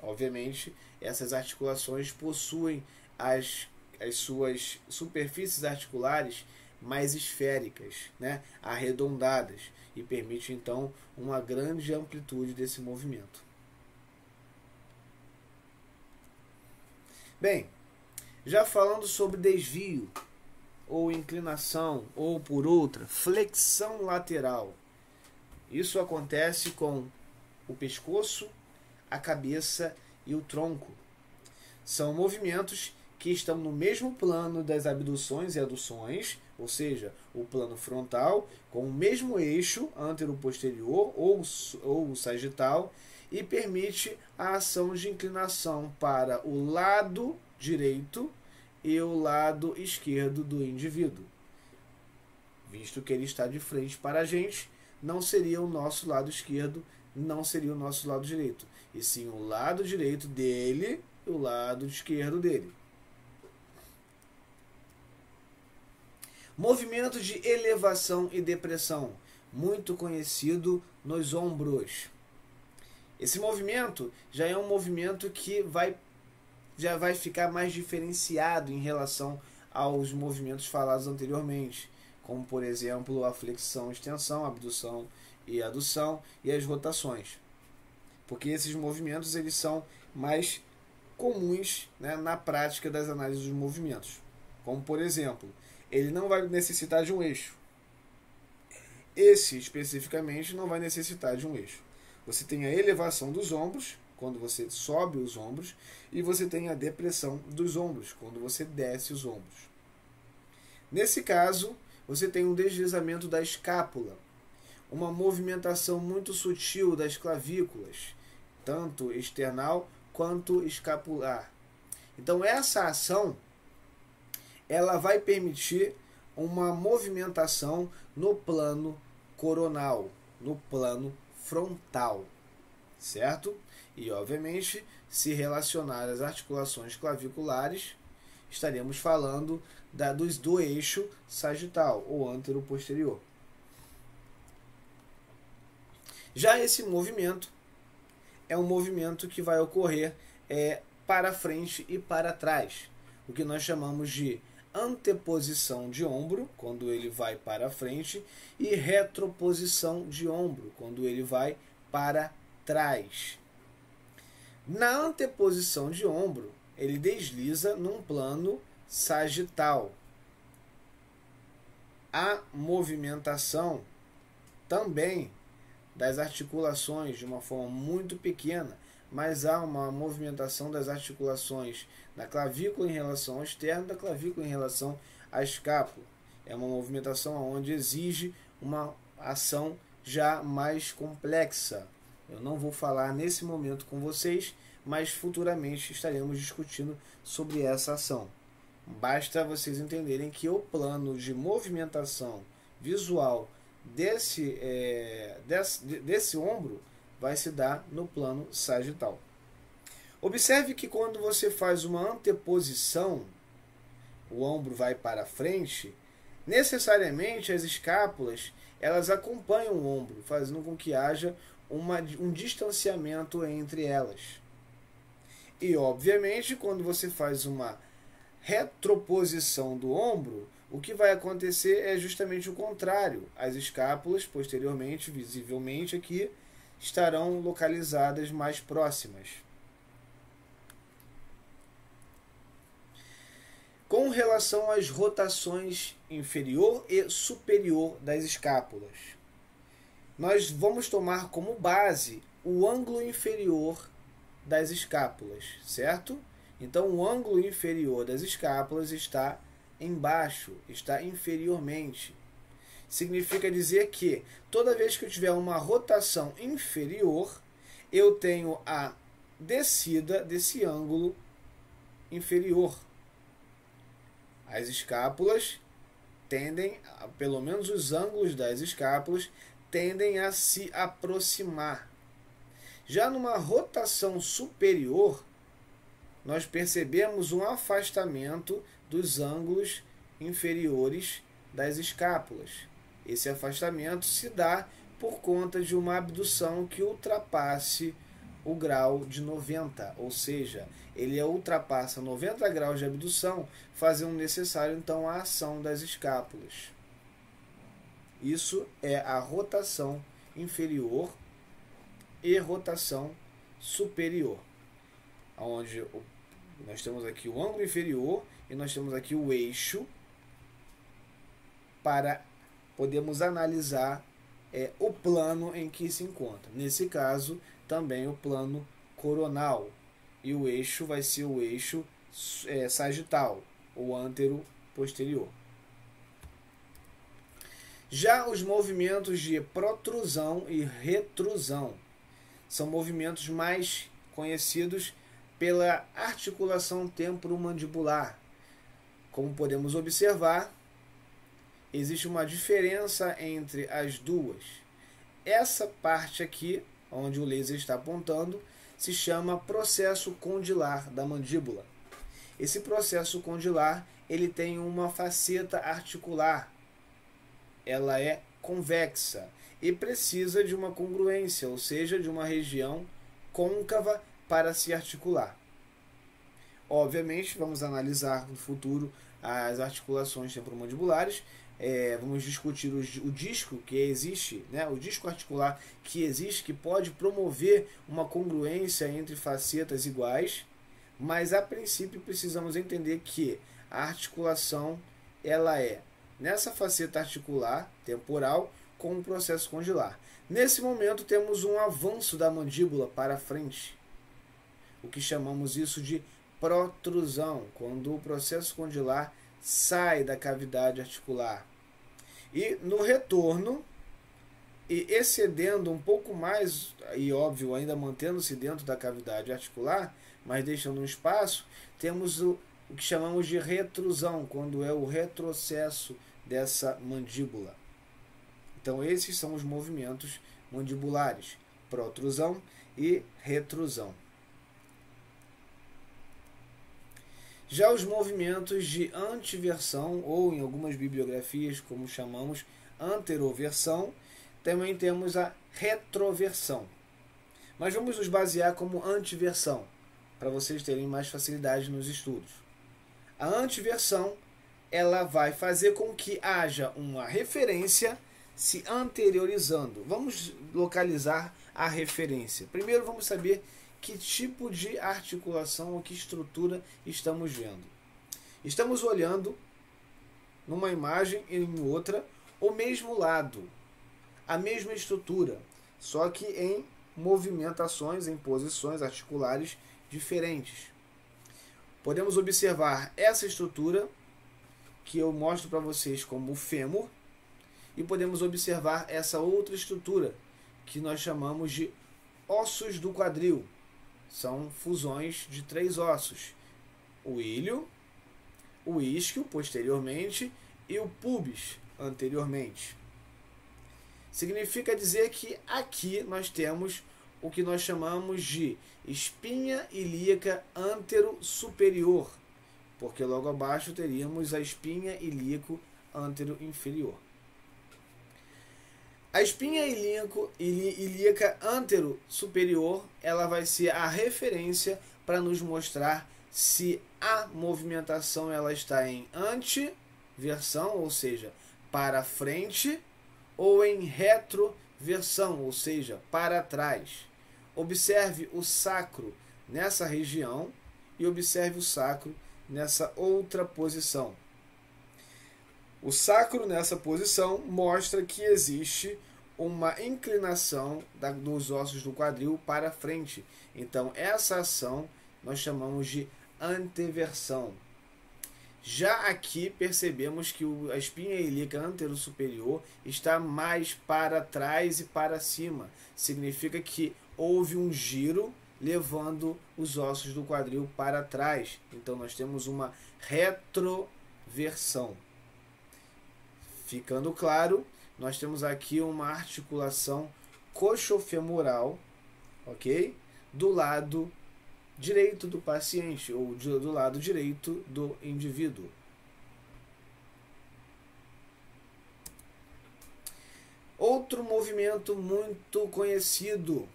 Obviamente, essas articulações possuem as suas superfícies articulares mais esféricas, né, arredondadas, e permite então uma grande amplitude desse movimento. Bem, já falando sobre desvio, ou inclinação, ou por outra, flexão lateral. Isso acontece com o pescoço, a cabeça e o tronco. São movimentos que estão no mesmo plano das abduções e aduções, ou seja, o plano frontal, com o mesmo eixo antero-posterior ou sagital, e permite a ação de inclinação para o lado direito e o lado esquerdo do indivíduo. Visto que ele está de frente para a gente, não seria o nosso lado esquerdo, não seria o nosso lado direito, e sim o lado direito dele e o lado esquerdo dele. Movimento de elevação e depressão, muito conhecido nos ombros. Esse movimento já é um movimento que já vai ficar mais diferenciado em relação aos movimentos falados anteriormente, como por exemplo a flexão, extensão, abdução e adução e as rotações. Porque esses movimentos eles são mais comuns, né, na prática das análises dos movimentos. Como por exemplo, ele não vai necessitar de um eixo. Esse especificamente não vai necessitar de um eixo. Você tem a elevação dos ombros, quando você sobe os ombros, e você tem a depressão dos ombros, quando você desce os ombros. Nesse caso, você tem um deslizamento da escápula, uma movimentação muito sutil das clavículas, tanto external quanto escapular. Então essa ação ela vai permitir uma movimentação no plano coronal, no plano frontal, certo? E, obviamente, se relacionar às articulações claviculares, estaremos falando do eixo sagital, ou antero-posterior. Já esse movimento é um movimento que vai ocorrer para frente e para trás, o que nós chamamos de anteposição de ombro, quando ele vai para frente, e retroposição de ombro, quando ele vai para trás. Na anteposição de ombro, ele desliza num plano sagital. A movimentação também das articulações de uma forma muito pequena, mas há uma movimentação das articulações da clavícula em relação ao externo, da clavícula em relação à escápula. É uma movimentação onde exige uma ação já mais complexa. Eu não vou falar nesse momento com vocês, mas futuramente estaremos discutindo sobre essa ação. Basta vocês entenderem que o plano de movimentação visual desse ombro vai se dar no plano sagital. Observe que quando você faz uma anteposição, o ombro vai para frente, necessariamente as escápulas elas acompanham o ombro, fazendo com que haja um distanciamento entre elas. E, obviamente, quando você faz uma retroposição do ombro, o que vai acontecer é justamente o contrário. As escápulas, posteriormente, visivelmente aqui, estarão localizadas mais próximas. Com relação às rotações inferior e superior das escápulas, nós vamos tomar como base o ângulo inferior das escápulas, certo? Então, o ângulo inferior das escápulas está embaixo, está inferiormente. Significa dizer que toda vez que eu tiver uma rotação inferior, eu tenho a descida desse ângulo inferior. As escápulas tendem, pelo menos os ângulos das escápulas, tendem a se aproximar. Já numa rotação superior, nós percebemos um afastamento dos ângulos inferiores das escápulas. Esse afastamento se dá por conta de uma abdução que ultrapasse o grau de 90, ou seja, ele ultrapassa 90 graus de abdução, fazendo necessário então a ação das escápulas. Isso é a rotação inferior e rotação superior, onde nós temos aqui o ângulo inferior e nós temos aqui o eixo para podermos analisar o plano em que se encontra. Nesse caso, também o plano coronal. E o eixo vai ser o eixo sagital, ou antero-posterior. Já os movimentos de protrusão e retrusão são movimentos mais conhecidos pela articulação temporomandibular. Como podemos observar, existe uma diferença entre as duas. Essa parte aqui, onde o laser está apontando, se chama processo condilar da mandíbula. Esse processo condilar, ele tem uma faceta articular. Ela é convexa e precisa de uma congruência, ou seja, de uma região côncava para se articular. Obviamente, vamos analisar no futuro as articulações temporomandibulares. Vamos discutir o disco que existe, né? O disco articular que existe, que pode promover uma congruência entre facetas iguais, mas a princípio precisamos entender que a articulação ela é nessa faceta articular temporal com o processo condilar. Nesse momento temos um avanço da mandíbula para frente, o que chamamos isso de protrusão, quando o processo condilar sai da cavidade articular. E no retorno, e excedendo um pouco mais, e óbvio, ainda mantendo-se dentro da cavidade articular, mas deixando um espaço, temos o que chamamos de retrusão, quando é o retrocesso dessa mandíbula. Então esses são os movimentos mandibulares, protrusão e retrusão. Já os movimentos de antiversão, ou em algumas bibliografias, como chamamos, anteroversão, também temos a retroversão. Mas vamos nos basear como antiversão, para vocês terem mais facilidade nos estudos. A antiversão, ela vai fazer com que haja uma referência se anteriorizando. Vamos localizar a referência. Primeiro vamos saber que tipo de articulação ou que estrutura estamos vendo. Estamos olhando numa imagem e em outra o mesmo lado, a mesma estrutura, só que em movimentações, em posições articulares diferentes. Podemos observar essa estrutura que eu mostro para vocês como o fêmur e podemos observar essa outra estrutura que nós chamamos de ossos do quadril. São fusões de 3 ossos: o ilho, o isquio posteriormente e o pubis anteriormente. Significa dizer que aqui nós temos o que nós chamamos de espinha ilíaca antero-superior, porque logo abaixo teríamos a espinha ilíaco antero-inferior. A espinha ilíaca antero-superior, ela vai ser a referência para nos mostrar se a movimentação ela está em antiversão, ou seja, para frente, ou em retroversão, ou seja, para trás. Observe o sacro nessa região e observe o sacro nessa outra posição. O sacro nessa posição mostra que existe uma inclinação dos ossos do quadril para frente. Então, essa ação nós chamamos de anteversão. Já aqui percebemos que a espinha ilíaca antero-superior está mais para trás e para cima. Significa que houve um giro levando os ossos do quadril para trás. Então, nós temos uma retroversão. Ficando claro, nós temos aqui uma articulação coxofemoral, ok? Do lado direito do paciente, ou do lado direito do indivíduo. outro movimento muito conhecido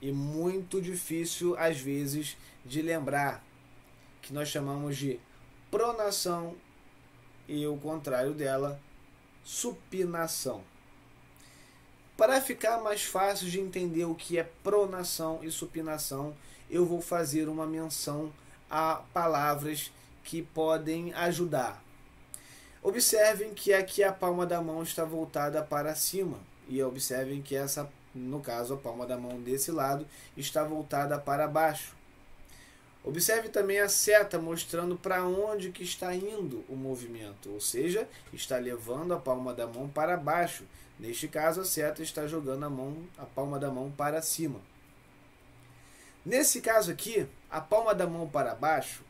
e muito difícil às vezes de lembrar, que nós chamamos de pronação e o contrário dela, supinação. Para ficar mais fácil de entender o que é pronação e supinação, eu vou fazer uma menção a palavras que podem ajudar. Observem que aqui a palma da mão está voltada para cima. E observem que essa, no caso, a palma da mão desse lado está voltada para baixo. Observe também a seta mostrando para onde que está indo o movimento, ou seja, está levando a palma da mão para baixo. Neste caso, a seta está jogando a palma da mão para cima. Nesse caso aqui, a palma da mão para baixo,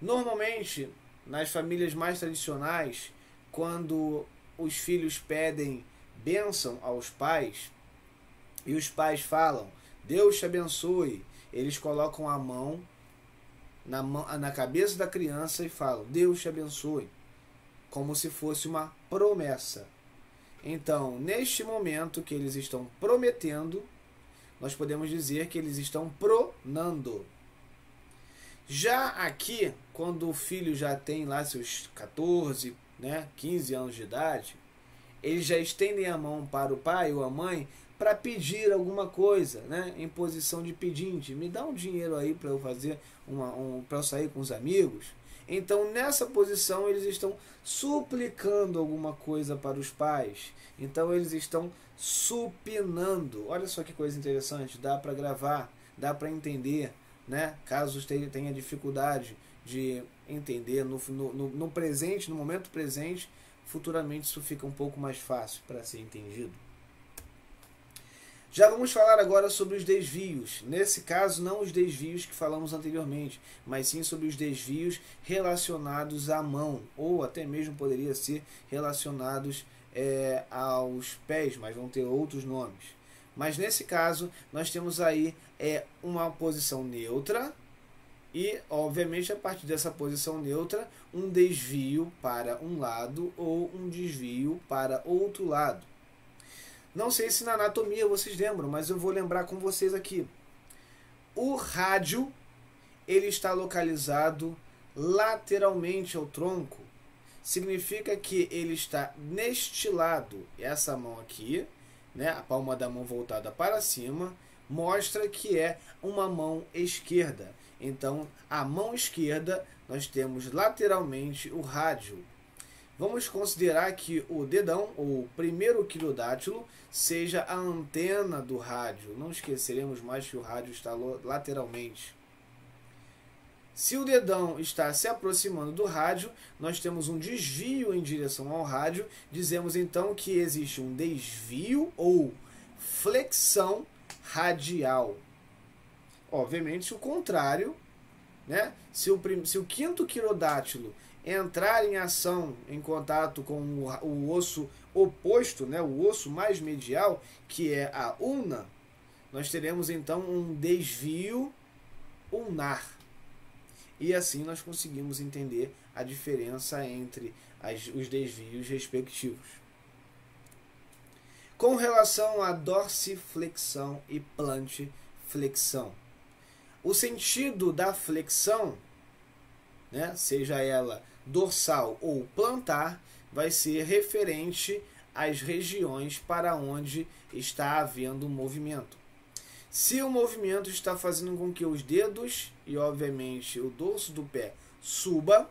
normalmente, nas famílias mais tradicionais, quando os filhos pedem bênção aos pais, e os pais falam, Deus te abençoe, eles colocam a mão na cabeça da criança e falam, Deus te abençoe, como se fosse uma promessa. Então, neste momento que eles estão prometendo, nós podemos dizer que eles estão pronando. Já aqui, quando o filho já tem lá seus 14, 15 anos de idade, eles já estendem a mão para o pai ou a mãe para pedir alguma coisa, em posição de pedinte. Me dá um dinheiro aí para eu fazer para eu sair com os amigos. Então, nessa posição, eles estão suplicando alguma coisa para os pais. Então, eles estão supinando. Olha só que coisa interessante, dá para gravar, dá para entender, caso tenha dificuldade de entender no presente, no momento presente, futuramente isso fica um pouco mais fácil para ser entendido. Já vamos falar agora sobre os desvios. Nesse caso, não os desvios que falamos anteriormente, mas sim sobre os desvios relacionados à mão, ou até mesmo poderia ser relacionados aos pés, mas vão ter outros nomes. Mas nesse caso, nós temos aí uma posição neutra e, obviamente, a partir dessa posição neutra, um desvio para um lado ou um desvio para outro lado. Não sei se na anatomia vocês lembram, mas eu vou lembrar com vocês aqui. O rádio, ele está localizado lateralmente ao tronco. Significa que ele está neste lado. Essa mão aqui, a palma da mão voltada para cima, mostra que é uma mão esquerda. Então, a mão esquerda, nós temos lateralmente o rádio. Vamos considerar que o dedão, ou o primeiro quilodátilo, seja a antena do rádio. Não esqueceremos mais que o rádio está lateralmente. Se o dedão está se aproximando do rádio, nós temos um desvio em direção ao rádio. Dizemos então que existe um desvio ou flexão radial. Obviamente, o contrário, se o quinto quilodátilo entrar em ação, em contato com o osso oposto, o osso mais medial, que é a ulna, nós teremos então um desvio ulnar. E assim nós conseguimos entender a diferença entre os desvios respectivos. Com relação à dorsiflexão e plantiflexão, o sentido da flexão, seja ela dorsal ou plantar, vai ser referente às regiões para onde está havendo movimento. Se o movimento está fazendo com que os dedos e, obviamente, o dorso do pé suba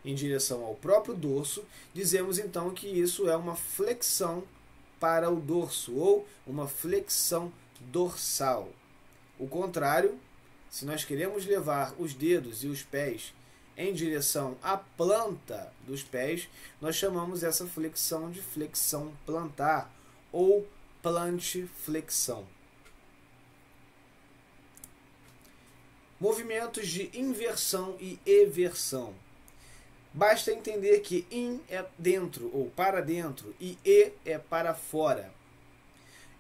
em direção ao próprio dorso, dizemos então que isso é uma flexão para o dorso ou uma flexão dorsal. O contrário, se nós queremos levar os dedos e os pés em direção à planta dos pés, nós chamamos essa flexão de flexão plantar ou plantiflexão. Movimentos de inversão e eversão. Basta entender que in é dentro ou para dentro e e é para fora.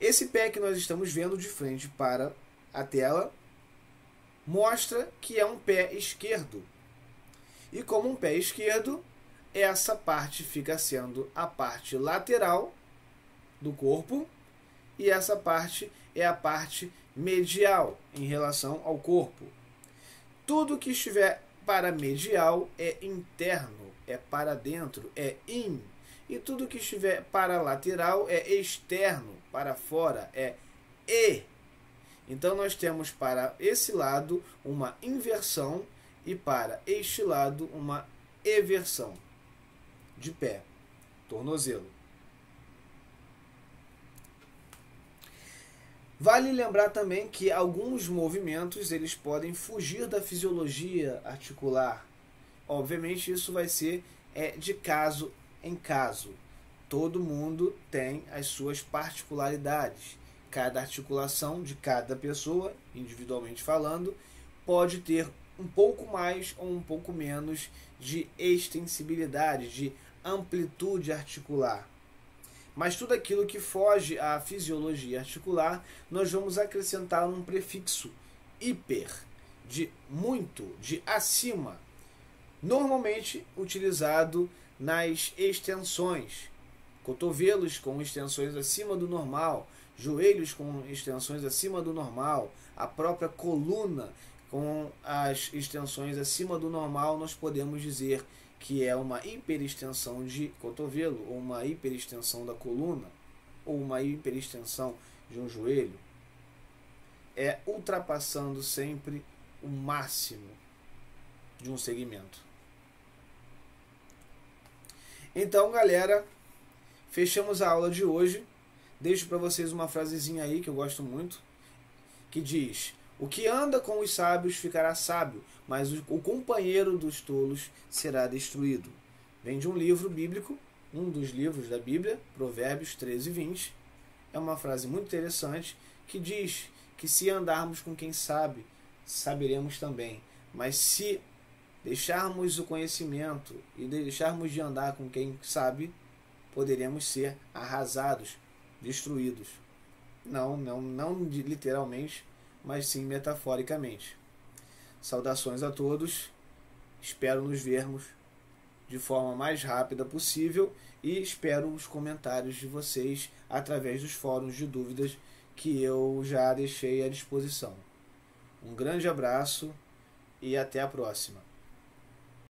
Esse pé que nós estamos vendo de frente para a tela mostra que é um pé esquerdo. E como um pé esquerdo, essa parte fica sendo a parte lateral do corpo, e essa parte é a parte medial em relação ao corpo. Tudo que estiver para medial é interno, é para dentro, é in. E tudo que estiver para lateral é externo, para fora, é e. Então nós temos para esse lado uma inversão e para este lado uma eversão. De pé, tornozelo. Vale lembrar também que alguns movimentos eles podem fugir da fisiologia articular. Obviamente isso vai ser de caso em caso. Todo mundo tem as suas particularidades. Cada articulação de cada pessoa, individualmente falando, pode ter um pouco mais ou um pouco menos de extensibilidade, de amplitude articular. Mas tudo aquilo que foge à fisiologia articular, nós vamos acrescentar um prefixo hiper, de muito, de acima, normalmente utilizado nas extensões. Cotovelos com extensões acima do normal, joelhos com extensões acima do normal, a própria coluna com as extensões acima do normal, nós podemos dizer que é uma hiperextensão de cotovelo, ou uma hiperextensão da coluna, ou uma hiperextensão de um joelho. É ultrapassando sempre o máximo de um segmento. Então, galera, fechamos a aula de hoje. Deixo para vocês uma frasezinha aí que eu gosto muito, que diz: o que anda com os sábios ficará sábio, mas o companheiro dos tolos será destruído. Vem de um livro bíblico, um dos livros da Bíblia, Provérbios 13:20. É uma frase muito interessante que diz que se andarmos com quem sabe, saberemos também. Mas se deixarmos o conhecimento e deixarmos de andar com quem sabe, poderemos ser arrasados, destruídos. Não literalmente, mas sim metaforicamente. Saudações a todos, espero nos vermos de forma mais rápida possível e espero os comentários de vocês através dos fóruns de dúvidas que eu já deixei à disposição. Um grande abraço e até a próxima.